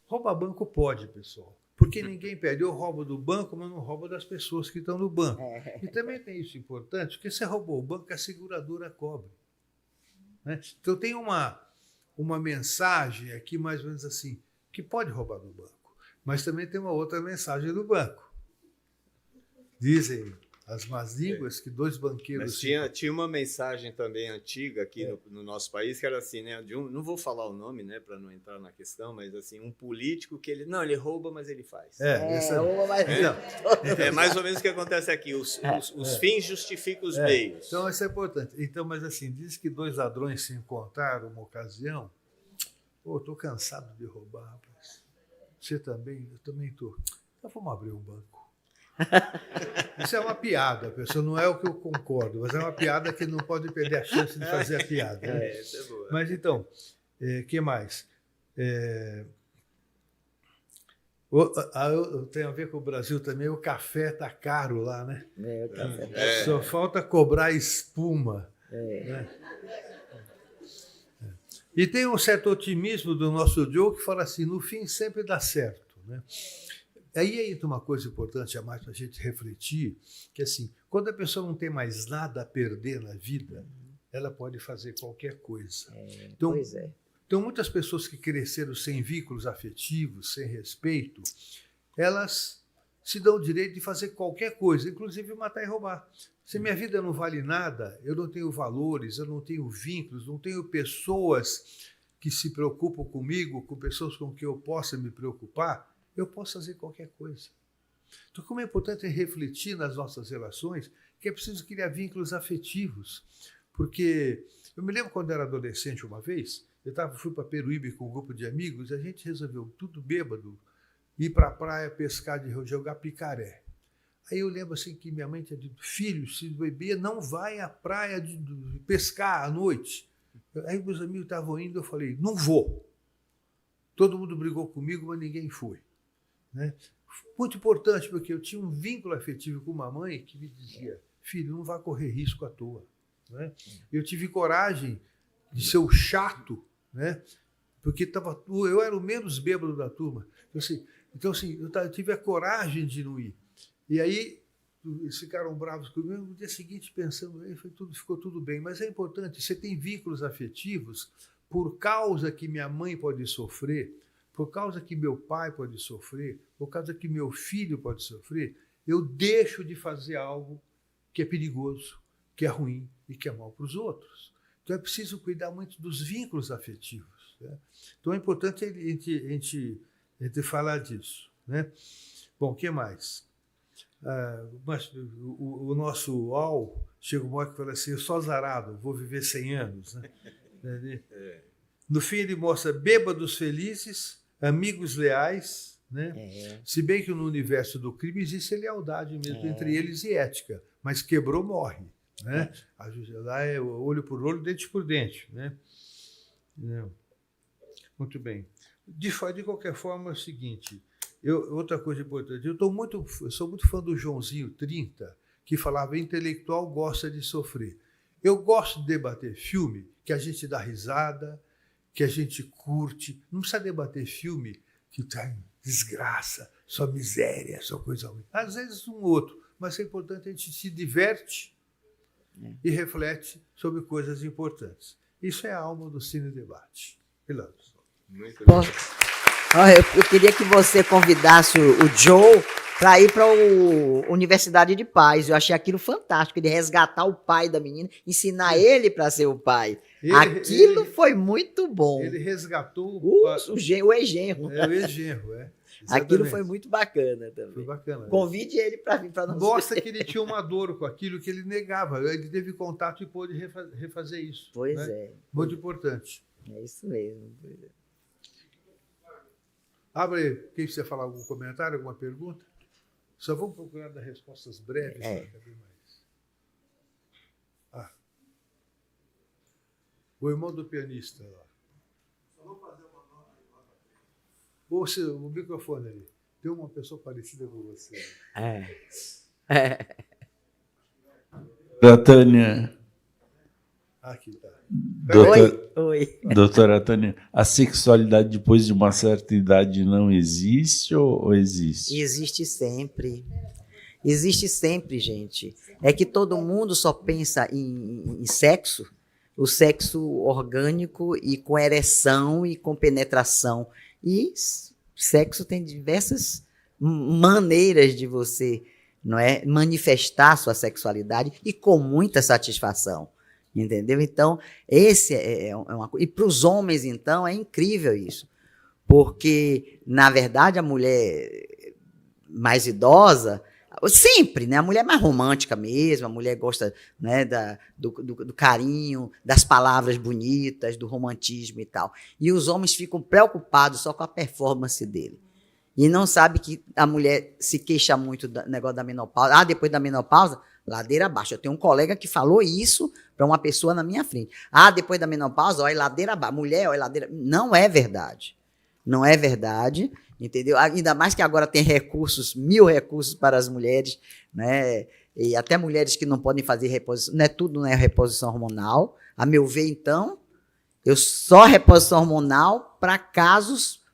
roubar banco pode, pessoal, porque ninguém pede. Eu roubo do banco, mas não roubo das pessoas que estão no banco. E também tem isso importante, porque você roubou o banco, a seguradora cobre. Né? Então tem uma mensagem aqui mais ou menos assim, que pode roubar do banco, mas também tem uma outra mensagem do banco. Dizem as más línguas que 2 banqueiros... Mas tinha uma mensagem também antiga aqui no nosso país, que era assim, né? Não vou falar o nome, né, para não entrar na questão, mas assim, um político que ele rouba, mas ele faz. É mais ou menos o que acontece aqui. Os fins justificam os meios. Então, isso é importante. Então, mas assim, diz que 2 ladrões se encontraram uma ocasião. Estou cansado de roubar, rapaz. Você também? Eu também estou. Então, vamos abrir um banco. Isso é uma piada, pessoal. Não é o que eu concordo, mas é uma piada que não pode perder a chance de fazer a piada. Né? Isso é boa. Mas então, que mais? Tem a ver com o Brasil também. O café está caro lá, né? O café Só falta cobrar espuma. Né? E tem um certo otimismo do nosso Joe que fala assim: no fim sempre dá certo. Né? Aí entra uma coisa importante a mais para a gente refletir, que assim, quando a pessoa não tem mais nada a perder na vida, ela pode fazer qualquer coisa. Então, muitas pessoas que cresceram sem vínculos afetivos, sem respeito, elas se dão o direito de fazer qualquer coisa, inclusive matar e roubar. Se minha vida não vale nada, eu não tenho valores, eu não tenho vínculos, não tenho pessoas que se preocupam comigo, com pessoas com quem eu possa me preocupar, eu posso fazer qualquer coisa. Então, como é importante refletir nas nossas relações, que é preciso criar vínculos afetivos. Porque eu me lembro quando eu era adolescente uma vez, fui para Peruíbe com um grupo de amigos, e a gente resolveu, tudo bêbado, ir para a praia pescar, jogar picaré. Aí eu lembro assim que minha mãe tinha dito: filho, se beber, não vai à praia de pescar à noite. Aí meus amigos estavam indo, eu falei: não vou. Todo mundo brigou comigo, mas ninguém foi. Né? Muito importante, porque eu tinha um vínculo afetivo com uma mãe que me dizia: filho, não vá correr risco à toa. Né? Eu tive coragem de ser o chato, né? Porque eu era o menos bêbado da turma. Então, assim, eu tive a coragem de não ir. E aí eles ficaram bravos comigo. No dia seguinte, pensando, ficou tudo bem. Mas é importante, você tem vínculos afetivos por causa que minha mãe pode sofrer, por causa que meu pai pode sofrer, por causa que meu filho pode sofrer, eu deixo de fazer algo que é perigoso, que é ruim e que é mal para os outros. Então é preciso cuidar muito dos vínculos afetivos. Né? Então é importante a gente falar disso. Né? Bom, o que mais? Mas o nosso UOL chega uma hora que fala assim: eu sou azarado, vou viver 100 anos. Né? No fim ele mostra bêbados felizes, amigos leais, né? Se bem que no universo do crime existe lealdade mesmo entre eles e ética, mas quebrou, morre. Né? Lá é olho por olho, dente por dente. Né? Muito bem. De qualquer forma, é o seguinte: outra coisa importante, eu sou muito fã do Joãozinho 30, que falava: intelectual gosta de sofrer. Eu gosto de debater filme que a gente dá risada, que a gente curte. Não precisa debater filme que tem desgraça, só miséria, só coisa ruim. Às vezes um outro, mas é importante, a gente se diverte e reflete sobre coisas importantes. Isso é a alma do Cine Debate. Pilatos. Muito bom. Eu queria que você convidasse o Joe para ir para a Universidade de Paz. Eu achei aquilo fantástico, ele resgatar o pai da menina, ensinar ele para ser o pai. Aquilo foi muito bom. Ele resgatou o ex-genro. O ex-genro, Aquilo foi muito bacana também. Foi bacana. Convide ele para vir para nós. Mostra que ele tinha uma dor com aquilo que ele negava. Ele teve contato e pôde refazer isso. Pois né? é. Muito importante. É isso mesmo. Abre aí. Quem quiser falar algum comentário, alguma pergunta? Só vamos procurar dar respostas breves. Para caber mais. O irmão do pianista lá. O microfone ali. Tem uma pessoa parecida com você. Tânia. Aqui tá. Oi. Doutora Tânia, a sexualidade depois de uma certa idade não existe ou existe? Existe sempre. Existe sempre, gente. É que todo mundo só pensa em sexo, o sexo orgânico e com ereção e com penetração. E sexo tem diversas maneiras de você, não é, manifestar sua sexualidade e com muita satisfação. Entendeu? Então, esse é uma coisa. E para os homens, então, é incrível isso. Porque, na verdade, a mulher mais idosa, sempre, né? A mulher mais romântica mesmo, a mulher gosta, né, do carinho, das palavras bonitas, do romantismo e tal. E os homens ficam preocupados só com a performance dele. E não sabe que a mulher se queixa muito do negócio da menopausa. Depois da menopausa, ladeira abaixo. Eu tenho um colega que falou isso para uma pessoa na minha frente. Depois da menopausa, olha, ladeira abaixo. Mulher, olha, ladeira... Não é verdade. Não é verdade, entendeu? Ainda mais que agora tem recursos, 1000 recursos para as mulheres, né? E até mulheres que não podem fazer reposição. Não é tudo, não é reposição hormonal. A meu ver, então, eu só reposição hormonal para casos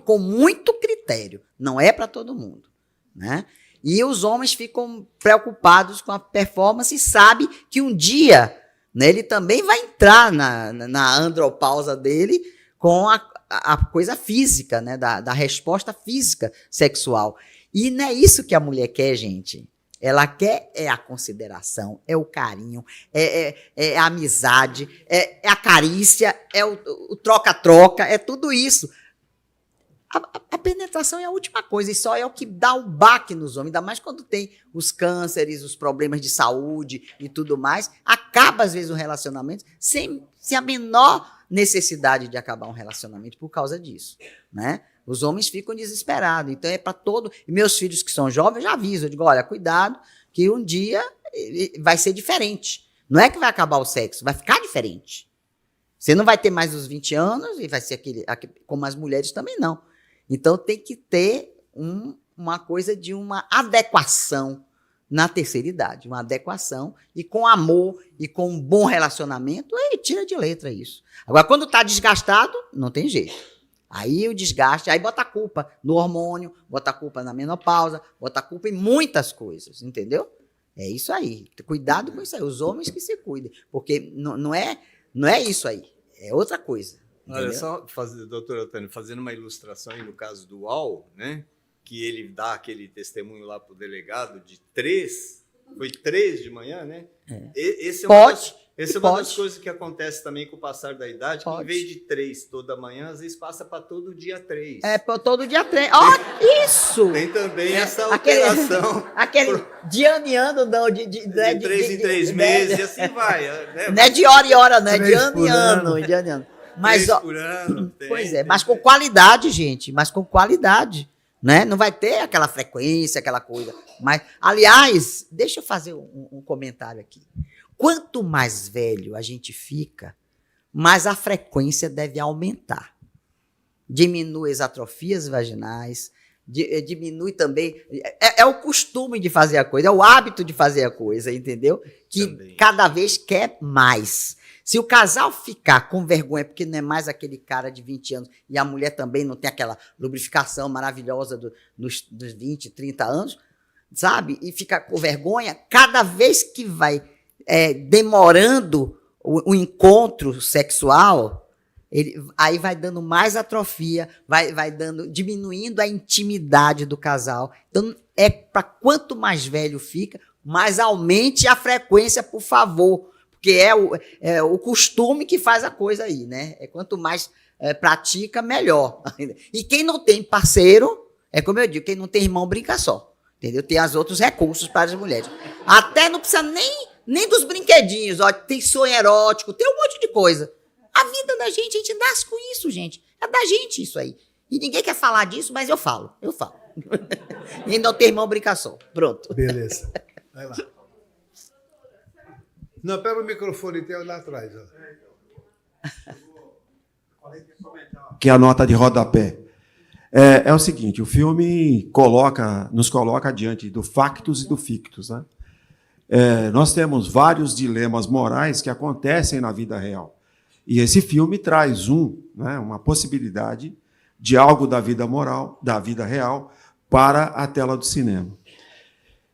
com muito critério. Não é para todo mundo, né? E os homens ficam preocupados com a performance e sabem que um dia, né, ele também vai entrar na andropausa dele com a coisa física, né, da resposta física sexual. E não é isso que a mulher quer, gente. Ela quer a consideração, é o carinho, é a amizade, é a carícia, é o troca-troca, é tudo isso. A penetração é a última coisa e só é o que dá o baque nos homens, ainda mais quando tem os cânceres, os problemas de saúde e tudo mais. Acaba, às vezes, um relacionamento sem a menor necessidade de acabar um relacionamento por causa disso, né? Os homens ficam desesperados. Então, é para todo... E meus filhos que são jovens, eu já aviso. Eu digo, olha, cuidado, que um dia vai ser diferente. Não é que vai acabar o sexo, vai ficar diferente. Você não vai ter mais os 20 anos e vai ser aquele como as mulheres também não. Então, tem que ter uma coisa de uma adequação na terceira idade. Uma adequação e com amor e com um bom relacionamento, aí tira de letra isso. Agora, quando está desgastado, não tem jeito. Aí o desgaste, aí bota a culpa no hormônio, bota a culpa na menopausa, bota a culpa em muitas coisas, entendeu? É isso aí. Cuidado com isso aí. Os homens que se cuidem. Porque não é isso aí. É outra coisa. Olha, só, doutor Otânio, fazendo uma ilustração aí no caso do UOL, né, que ele dá aquele testemunho lá para o delegado de 3, foi 3 de manhã, né? Essa é uma das coisas que acontece também com o passar da idade, que em vez de 3 toda manhã, às vezes passa para todo dia 3. Para todo dia 3. Ó, isso! Tem também essa alteração. Aquele dianiano, não, de 3 em 3 meses, e assim vai. Né? Não é de hora em hora, não, é de ano. Mas, por ano. Pois é, mas com qualidade, gente, mas com qualidade, né? Não vai ter aquela frequência, aquela coisa. Mas, aliás, deixa eu fazer um comentário aqui. Quanto mais velho a gente fica, mais a frequência deve aumentar. Diminui as atrofias vaginais, diminui também... É o costume de fazer a coisa, é o hábito de fazer a coisa, entendeu? Que também. Cada vez quer mais. Se o casal ficar com vergonha, porque não é mais aquele cara de 20 anos, e a mulher também não tem aquela lubrificação maravilhosa dos 20, 30 anos, sabe? E fica com vergonha, cada vez que vai demorando o encontro sexual, aí vai dando mais atrofia, vai diminuindo a intimidade do casal. Então, para quanto mais velho fica, mais aumente a frequência, por favor. Porque é o costume que faz a coisa aí, né? Quanto mais pratica, melhor. E quem não tem parceiro, como eu digo, quem não tem irmão brinca só. Entendeu? Tem os outros recursos para as mulheres. Até não precisa nem dos brinquedinhos. Ó, tem sonho erótico, tem um monte de coisa. A vida da gente, a gente nasce com isso, gente. É da gente isso aí. E ninguém quer falar disso, mas eu falo. E não tem irmão brinca só. Pronto. Beleza. Vai lá. Não, pega o microfone e tem lá atrás. Ó. Que é a nota de rodapé. É o seguinte, o filme nos coloca diante do factus e do fictus, né? Nós temos vários dilemas morais que acontecem na vida real. E esse filme traz uma possibilidade de algo da vida moral, da vida real, para a tela do cinema.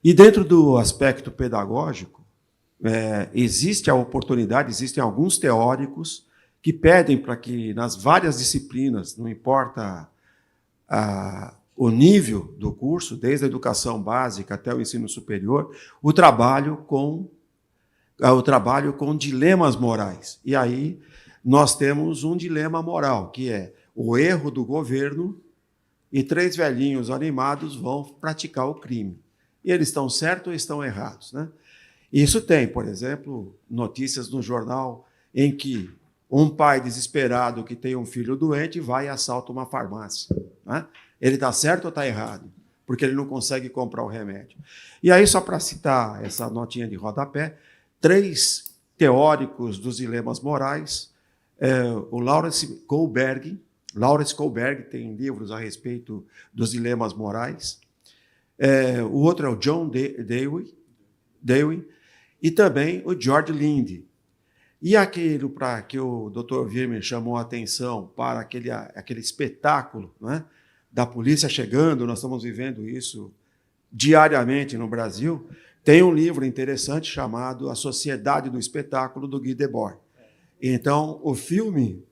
E dentro do aspecto pedagógico, existe a oportunidade, existem alguns teóricos que pedem para que, nas várias disciplinas, não importa o nível do curso, desde a educação básica até o ensino superior, o trabalho com dilemas morais. E aí nós temos um dilema moral, que é o erro do governo e 3 velhinhos animados vão praticar o crime. E eles estão certos ou estão errados, né? Isso tem, por exemplo, notícias no jornal em que um pai desesperado que tem um filho doente vai e assalta uma farmácia, né? Ele está certo ou está errado? Porque ele não consegue comprar o remédio. E aí, só para citar essa notinha de rodapé, 3 teóricos dos dilemas morais, o Lawrence Kohlberg tem livros a respeito dos dilemas morais, o outro é o John Dewey e também o George Linde. E aquilo para que o Dr. Wirmer chamou a atenção para aquele espetáculo, né, da polícia chegando, nós estamos vivendo isso diariamente no Brasil, tem um livro interessante chamado A Sociedade do Espetáculo, do Guy Debord. Então, o filme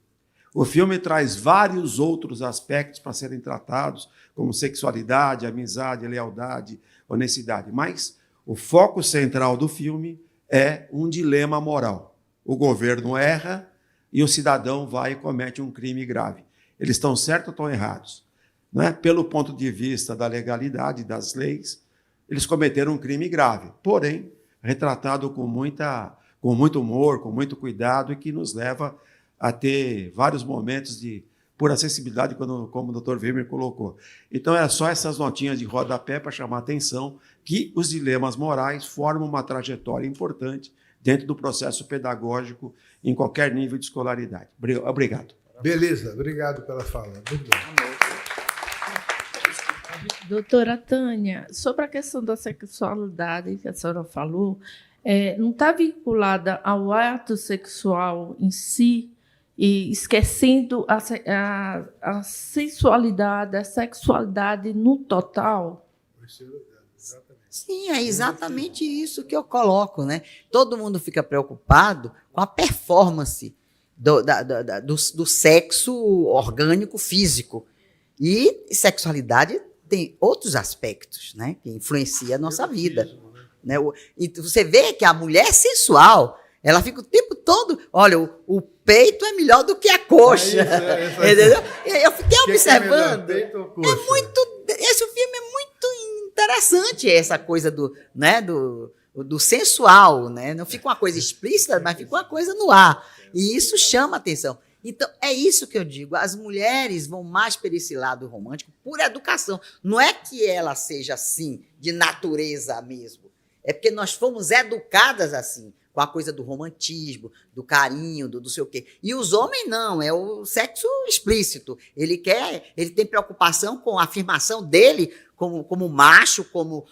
traz vários outros aspectos para serem tratados, como sexualidade, amizade, lealdade, honestidade. Mas o foco central do filme é um dilema moral. O governo erra e o cidadão vai e comete um crime grave. Eles estão certos ou estão errados? Né? Pelo ponto de vista da legalidade, das leis, eles cometeram um crime grave, porém, retratado com muito humor, com muito cuidado, e que nos leva a ter vários momentos de pura acessibilidade, como o Dr. Wirmer colocou. Então, era só essas notinhas de rodapé para chamar a atenção que os dilemas morais formam uma trajetória importante dentro do processo pedagógico em qualquer nível de escolaridade. Obrigado. Beleza, obrigado pela fala. Muito bom. Doutora Tânia, sobre a questão da sexualidade que a senhora falou, não está vinculada ao ato sexual em si, e esquecendo a sensualidade, a sexualidade no total? Sim, é exatamente isso que eu coloco, né? Todo mundo fica preocupado com a performance do sexo orgânico físico. E sexualidade tem outros aspectos, né, que influenciam a nossa vida. Né? E você vê que a mulher sensual, ela fica o tempo todo, olha, o peito é melhor do que a coxa. Entendeu? Eu fiquei observando. Esse filme é muito interessante, essa coisa do sensual, né? Não fica uma coisa explícita, mas fica uma coisa no ar. E isso chama atenção. Então, é isso que eu digo, as mulheres vão mais para esse lado romântico por educação. Não é que ela seja assim, de natureza mesmo. É porque nós fomos educadas assim, com a coisa do romantismo, do carinho, do sei o quê. E os homens não, é o sexo explícito. Ele tem preocupação com a afirmação dele como macho, como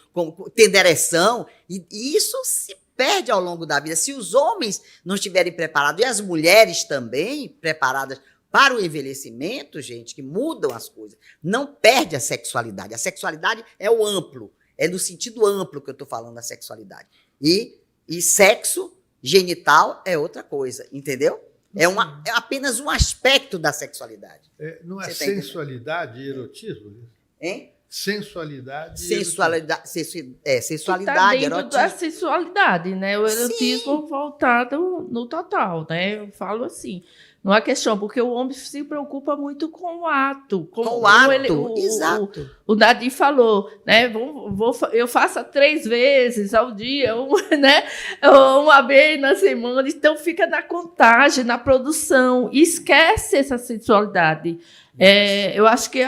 tendo ereção, e isso se perde ao longo da vida. Se os homens não estiverem preparados, e as mulheres também preparadas para o envelhecimento, gente, que mudam as coisas, não perde a sexualidade. A sexualidade é o amplo, é no sentido amplo que eu estou falando da sexualidade. E sexo genital é outra coisa, entendeu? É apenas um aspecto da sexualidade. Não é sensualidade e erotismo? Hein? Sensualidade, sensualidade, tá dentro erotismo. da sensualidade, né? O erotismo Sim. voltado no total, né? Eu falo assim, não é questão, porque o homem se preocupa muito com o ato. Com o ato, exato. O Nadir falou, né? Eu faço 3 vezes ao dia, né? Uma vez na semana, então fica na contagem, na produção, e esquece essa sensualidade. Eu acho que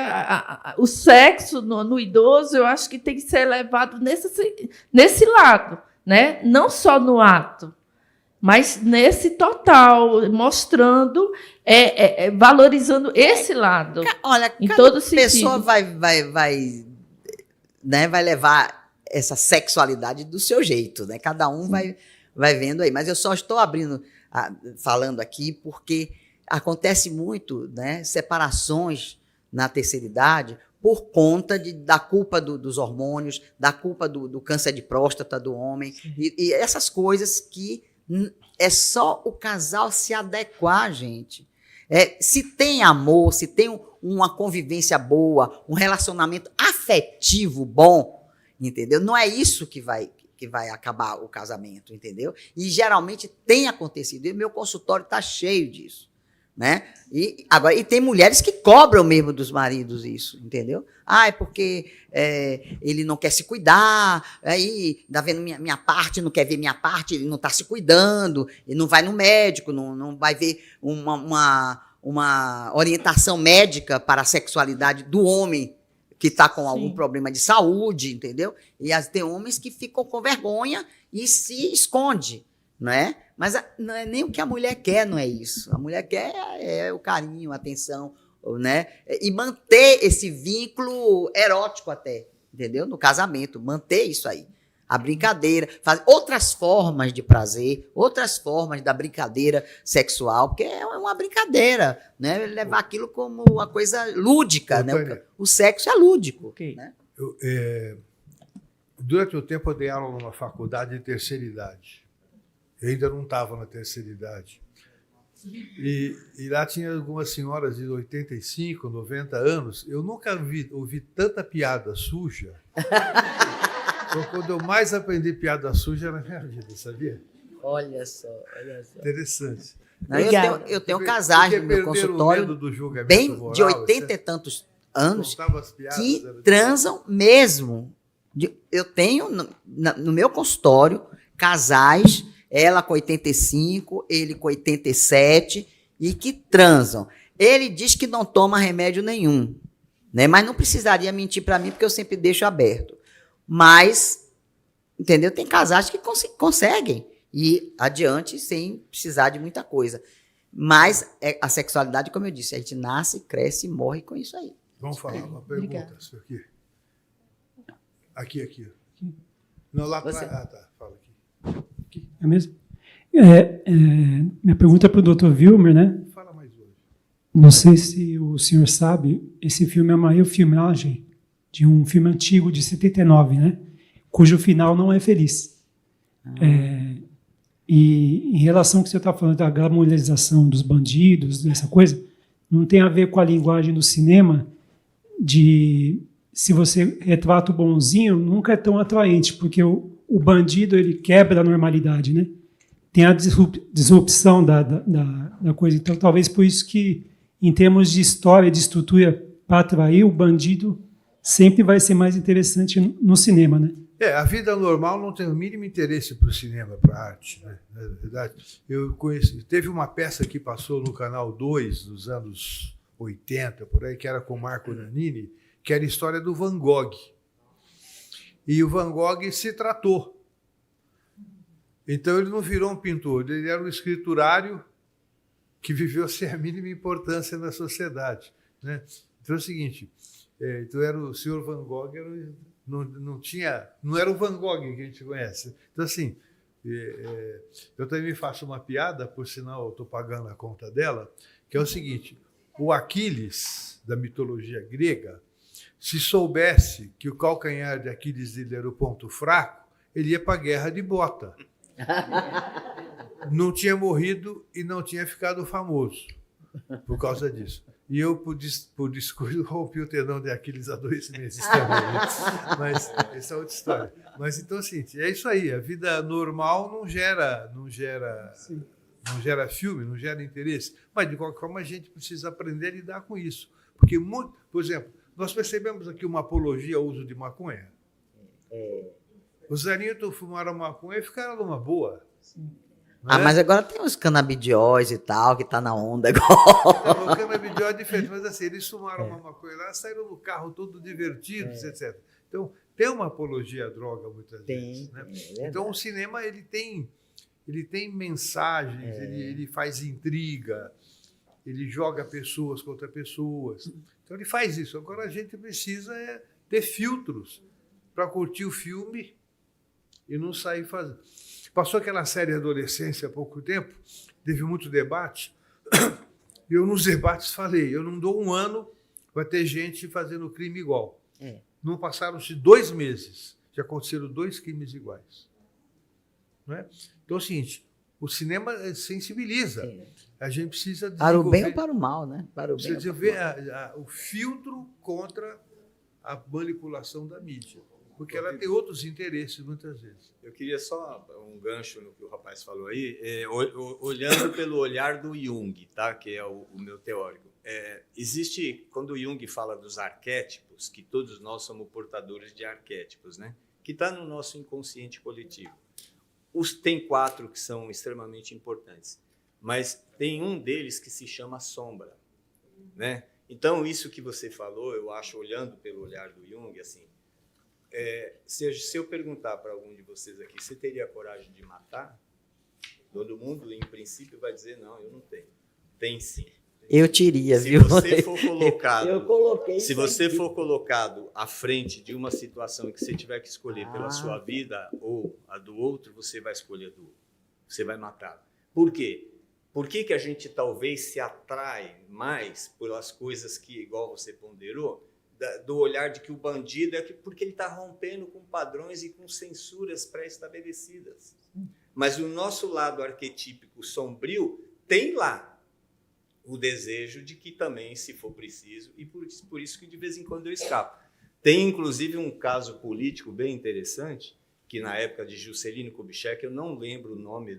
o sexo no idoso, eu acho que tem que ser levado nesse lado, né? Não só no ato. Mas nesse total, mostrando, valorizando esse lado. Olha, Em cada todo sentido. pessoa vai levar essa sexualidade do seu jeito, né? Cada um vai vendo aí. Mas eu só estou falando aqui porque acontece muito, né, separações na terceira idade por conta da culpa dos hormônios, da culpa do câncer de próstata do homem, e essas coisas que é só o casal se adequar, gente. Se tem amor, se tem uma convivência boa, um relacionamento afetivo bom, entendeu? Não é isso que vai acabar o casamento, entendeu? E geralmente tem acontecido, e meu consultório está cheio disso, né? E tem mulheres que cobram mesmo dos maridos isso, entendeu? É porque ele não quer se cuidar, aí tá vendo minha parte, não quer ver minha parte, ele não está se cuidando, ele não vai no médico, não vai ver uma orientação médica para a sexualidade do homem que está com algum problema de saúde, entendeu? E tem homens que ficam com vergonha e se esconde, não é? Mas não é nem o que a mulher quer, não é isso. A mulher quer o carinho, a atenção, né? E manter esse vínculo erótico até, entendeu? No casamento, manter isso aí. A brincadeira, fazer outras formas de prazer, outras formas da brincadeira sexual, porque é uma brincadeira, né? Levar aquilo como uma coisa lúdica, né? O sexo é lúdico. Né? Durante o tempo eu dei aula numa faculdade de terceira idade. Eu ainda não estava na terceira idade. E lá tinha algumas senhoras de 85, 90 anos. Eu nunca ouvi tanta piada suja. Foi quando eu mais aprendi piada suja na minha vida, sabia? Olha só. Interessante. Eu tenho casais no meu consultório, bem de 80 e tantos anos, que transam mesmo. Eu tenho no meu consultório casais, ela com 85, ele com 87, e que transam. Ele diz que não toma remédio nenhum, né? Mas não precisaria mentir para mim, porque eu sempre deixo aberto. Mas, entendeu? Tem casais que conseguem ir adiante sem precisar de muita coisa. Mas a sexualidade, como eu disse, a gente nasce, cresce e morre com isso aí. Vamos falar uma pergunta. Aqui. Não, lá atrás. Tá. Fala aqui. É mesmo? Minha pergunta é para o Dr. Vilmer, né? Fala mais hoje. Não sei se o senhor sabe, esse filme é uma refilmagem de um filme antigo de 79, né? Cujo final não é feliz. E em relação ao que você está falando da glamorização dos bandidos, dessa coisa, não tem a ver com a linguagem do cinema de se você retrata o bonzinho, nunca é tão atraente, porque o bandido ele quebra a normalidade, né? Tem a disrupção da coisa. Então, talvez por isso que, em termos de história, de estrutura, para atrair o bandido, sempre vai ser mais interessante no cinema, né? A vida normal não tem o mínimo interesse para o cinema, para a arte, né? Na verdade, teve uma peça que passou no Canal 2 dos anos 80, por aí, que era com Marco Nanini, que era a história do Van Gogh. E o Van Gogh se tratou. Então ele não virou um pintor, ele era um escriturário que viveu sem a mínima importância na sociedade, né? Então é o seguinte, então era o senhor Van Gogh, não era o Van Gogh que a gente conhece. Então assim, eu também faço uma piada, por sinal eu estou pagando a conta dela, que é o seguinte, o Aquiles, da mitologia grega, se soubesse que o calcanhar de Aquiles dele era o ponto fraco, ele ia para a guerra de bota. Não tinha morrido e não tinha ficado famoso por causa disso. E eu, por descuido, rompi o tendão de Aquiles há 2 meses também. Mas essa é outra história. Mas então, assim, é isso aí. A vida normal não gera filme, não gera interesse. Mas, de qualquer forma, a gente precisa aprender a lidar com isso. Porque, por exemplo, nós percebemos aqui uma apologia ao uso de maconha. Os Zanito fumaram maconha e ficaram numa boa. Mas agora tem os canabidióis e tal, que tá na onda agora. O canabidiol é diferente, mas assim, eles fumaram uma maconha lá, saíram no carro todo divertidos, etc. Então, tem uma apologia à droga muitas vezes. Né? Então, o cinema, ele ele tem mensagens, ele faz intriga, ele joga pessoas contra pessoas. Então ele faz isso. Agora a gente precisa ter filtros para curtir o filme e não sair fazendo. Passou aquela série Adolescência há pouco tempo, teve muito debate. Eu, nos debates, falei, eu não dou um ano, vai ter gente fazendo crime igual. Não passaram-se 2 meses, já aconteceram 2 crimes iguais. Não é? Então é o seguinte, o cinema sensibiliza. A gente precisa Para o bem ou para o mal, né? Para o bem. Precisa ver o filtro contra a manipulação da mídia. Porque ela tem outros interesses, muitas vezes. Eu queria só um gancho no que o rapaz falou aí, olhando pelo olhar do Jung, tá? Que é o meu teórico. Existe, quando o Jung fala dos arquétipos, que todos nós somos portadores de arquétipos, né? Que está no nosso inconsciente coletivo. Tem 4 que são extremamente importantes, mas tem um deles que se chama sombra, né? Então, isso que você falou, eu acho, olhando pelo olhar do Jung, assim, se eu perguntar para algum de vocês aqui, você teria coragem de matar? Todo mundo, em princípio, vai dizer, não, eu não tenho. Tem sim. Eu teria, se viu? Você for colocado, eu coloquei se você for colocado à frente de uma situação em que você tiver que escolher pela sua vida ou a do outro, você vai escolher a do outro. Você vai matar. Por quê? Por que a gente talvez se atrai mais pelas coisas que, igual você ponderou, do olhar de que o bandido porque ele está rompendo com padrões e com censuras pré-estabelecidas. Mas o nosso lado arquetípico sombrio tem lá o desejo de que também, se for preciso, e por isso que de vez em quando eu escapo. Tem, inclusive, um caso político bem interessante, que na época de Juscelino Kubitschek, eu não lembro o nome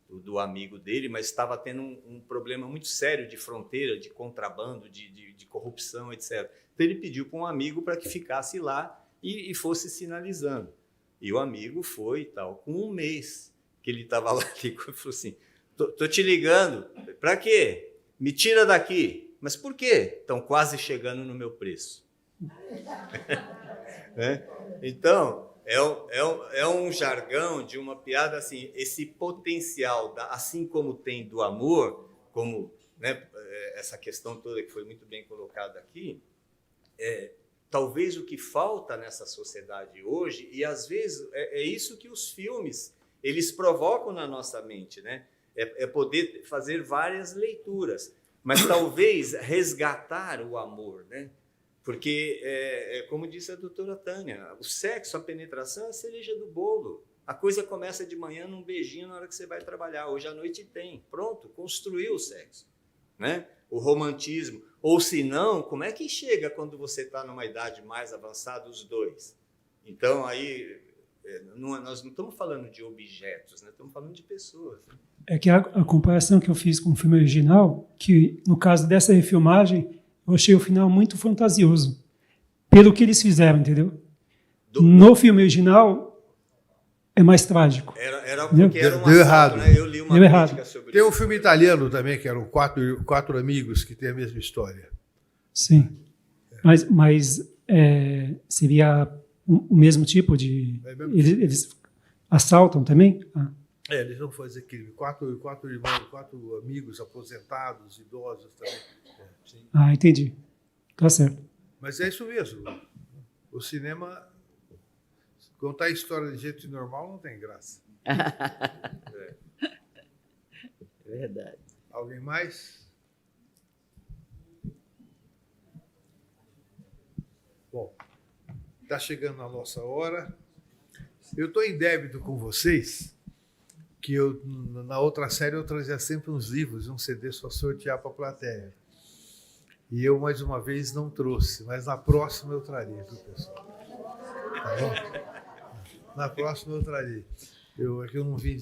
do amigo dele, mas estava tendo um problema muito sério de fronteira, de contrabando, de corrupção, etc. Então ele pediu para um amigo para que ficasse lá e fosse sinalizando. E o amigo foi e tal. Com 1 mês que ele estava lá, ele falou assim, tô te ligando, para quê? Me tira daqui. Mas por quê? Estão quase chegando no meu preço. Então, é um jargão de uma piada assim, esse potencial, assim como tem do amor, como, né, essa questão toda que foi muito bem colocada aqui, talvez o que falta nessa sociedade hoje, e às vezes é isso que os filmes eles provocam na nossa mente, né? É poder fazer várias leituras, mas talvez resgatar o amor, né? Porque, como disse a doutora Tânia, o sexo, a penetração é a cereja do bolo. A coisa começa de manhã num beijinho na hora que você vai trabalhar. Hoje à noite tem. Pronto, construiu o sexo, né? O romantismo. Ou se não, como é que chega quando você está numa idade mais avançada, os dois? Então, aí, nós não estamos falando de objetos, né? Estamos falando de pessoas. Né? É que a comparação que eu fiz com o filme original, que no caso dessa refilmagem, eu achei o final muito fantasioso, pelo que eles fizeram, entendeu? No filme original, é mais trágico. Era porque era um Deu errado. Né? Eu li uma crítica sobre Tem isso. um filme italiano também, que eram quatro amigos que têm a mesma história. Sim. Mas seria o mesmo tipo de... Eles assaltam também? Eles vão fazer crime. Quatro irmãos, 4 amigos aposentados, idosos também. Sim. Entendi. Tá certo. Mas é isso mesmo. O cinema, contar a história de jeito normal não tem graça. É verdade. Alguém mais? Bom, está chegando a nossa hora. Eu estou em débito com vocês, que na outra série eu trazia sempre uns livros, um CD só sortear para a plateia. E eu, mais uma vez, não trouxe, mas na próxima eu trarei, viu, pessoal? Tá bom? Na próxima eu trarei. Eu não vim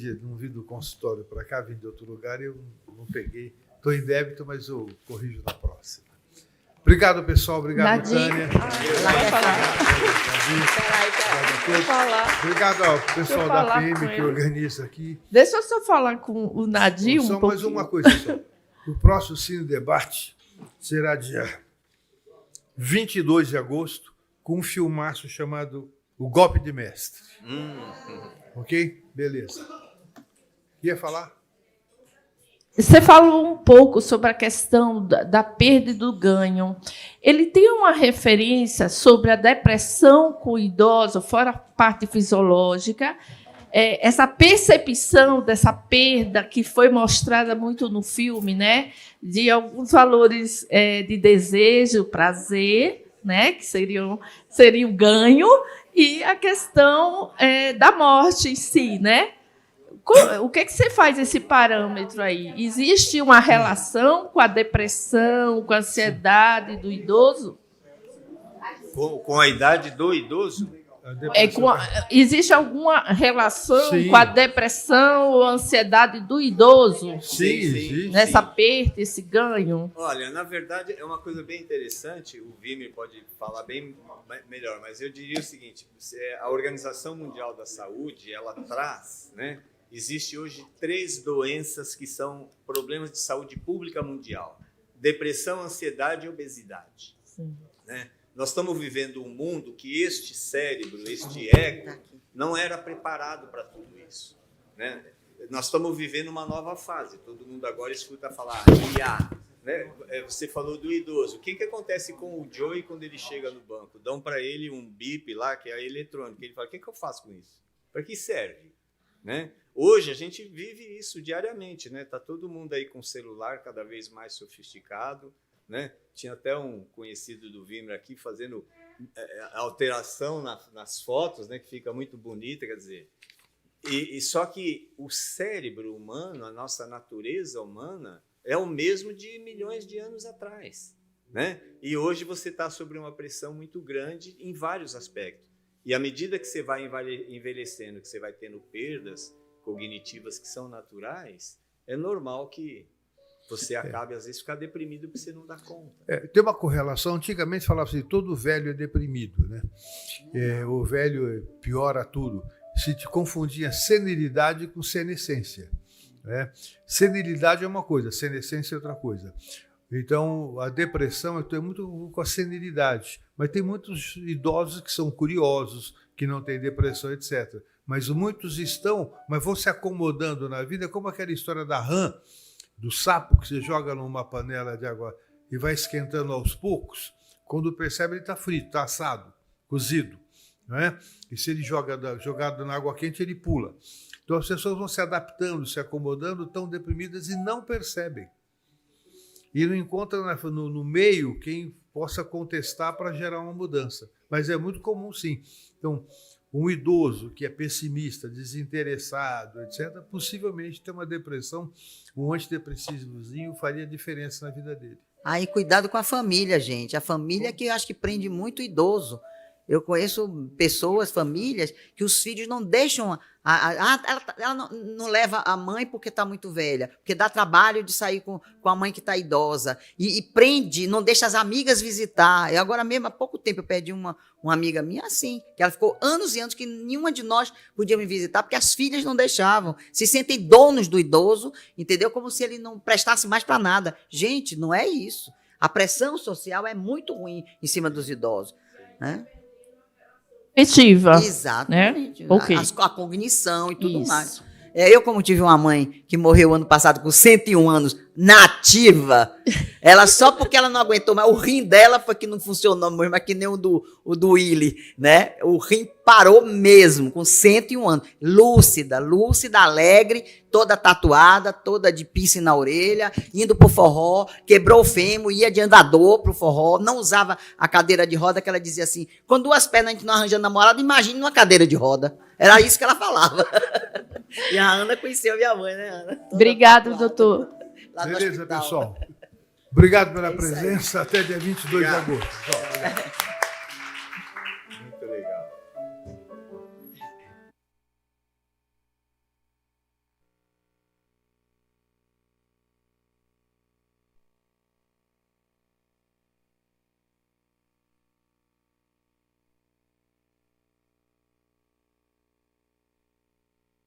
do consultório para cá, vim de outro lugar e eu não peguei. Estou em débito, mas eu corrijo na próxima. Obrigado, pessoal. Obrigado, Tânia. Obrigado ao pessoal da PM que organiza aqui. Deixa eu só falar com o Nadir um pouquinho. Mais uma coisa só. O próximo Cine Debate será dia 22 de agosto, com um filmaço chamado O Golpe de Mestre. Ok? Beleza. Ia falar? Você falou um pouco sobre a questão da perda e do ganho. Ele tem uma referência sobre a depressão com o idoso, fora a parte fisiológica, essa percepção dessa perda que foi mostrada muito no filme, né, de alguns valores de desejo, prazer, né, que seria o ganho, e a questão da morte em si, né? O que você faz esse parâmetro aí? Existe uma relação com a depressão, com a ansiedade do idoso? Com a idade do idoso? Existe alguma relação Sim. com a depressão ou a ansiedade do idoso? Sim, existe. Nessa perda, esse ganho? Olha, na verdade, é uma coisa bem interessante, o Wimmer pode falar bem melhor, mas eu diria o seguinte, a Organização Mundial da Saúde, ela traz, né, existe hoje 3 doenças que são problemas de saúde pública mundial: depressão, ansiedade e obesidade. Sim. Né? Nós estamos vivendo um mundo que este cérebro, este ego, não era preparado para tudo isso. Né? Nós estamos vivendo uma nova fase. Todo mundo agora escuta falar IA. Né? Você falou do idoso. O que acontece com o Joey quando ele chega no banco? Dão para ele um bip lá, que é eletrônico. Ele fala, o que eu faço com isso? Para que serve? Né? Hoje a gente vive isso diariamente. Né? Tá todo mundo aí com celular cada vez mais sofisticado. Né? Tinha até um conhecido do Wimmer aqui fazendo alteração nas fotos, né? Que fica muito bonita, quer dizer. E só que o cérebro humano, a nossa natureza humana, é o mesmo de milhões de anos atrás. Né? E hoje você está sob uma pressão muito grande em vários aspectos. E à medida que você vai envelhecendo, que você vai tendo perdas cognitivas que são naturais, é normal que você acabe, às vezes, ficar deprimido porque você não dá conta. Tem uma correlação. Antigamente falava assim, todo velho é deprimido. Né? O velho piora tudo. Se te confundia senilidade com senescência. Né? Senilidade é uma coisa, senescência é outra coisa. Então, a depressão tem muito com a senilidade. Mas tem muitos idosos que são curiosos, que não têm depressão, etc. Mas muitos estão, mas vão se acomodando na vida, como aquela história da rã, do sapo que você joga numa panela de água e vai esquentando aos poucos, quando percebe ele está frito, está assado, cozido. Não é? E se ele jogado na água quente, ele pula. Então as pessoas vão se adaptando, se acomodando, estão deprimidas e não percebem. E não encontram no meio quem possa contestar para gerar uma mudança. Mas é muito comum, sim. Então, um idoso que é pessimista, desinteressado, etc., possivelmente tem uma depressão, um antidepressivozinho faria diferença na vida dele. Aí, cuidado com a família, gente. A família que eu acho que prende muito o idoso. Eu conheço pessoas, famílias, que os filhos não deixam... Ela não leva a mãe porque está muito velha, porque dá trabalho de sair com a mãe que está idosa. E prende, não deixa as amigas visitar. Eu agora mesmo, há pouco tempo, eu perdi uma amiga minha assim, que ela ficou anos e anos que nenhuma de nós podia me visitar, porque as filhas não deixavam. Se sentem donos do idoso, entendeu? Como se ele não prestasse mais para nada. Gente, não é isso. A pressão social é muito ruim em cima dos idosos, né? Efetiva. Exatamente. Né? Okay. A cognição e tudo Isso. mais. Eu, como tive uma mãe que morreu ano passado com 101 anos, nativa, ela só porque ela não aguentou, mas o rim dela foi que não funcionou mesmo, mas que nem o do Willy, né? O rim parou mesmo, com 101 anos. Lúcida, alegre, toda tatuada, toda de piercing na orelha, indo pro forró, quebrou o fêmur, ia de andador pro forró, não usava a cadeira de roda, que ela dizia assim, com 2 pernas a gente não arranja namorado, imagine uma cadeira de roda. Era isso que ela falava. E a Ana conheceu a minha mãe, né, Ana? Obrigado, doutor. Beleza, pessoal. Obrigado pela presença. Até dia 22 de agosto. Tchau.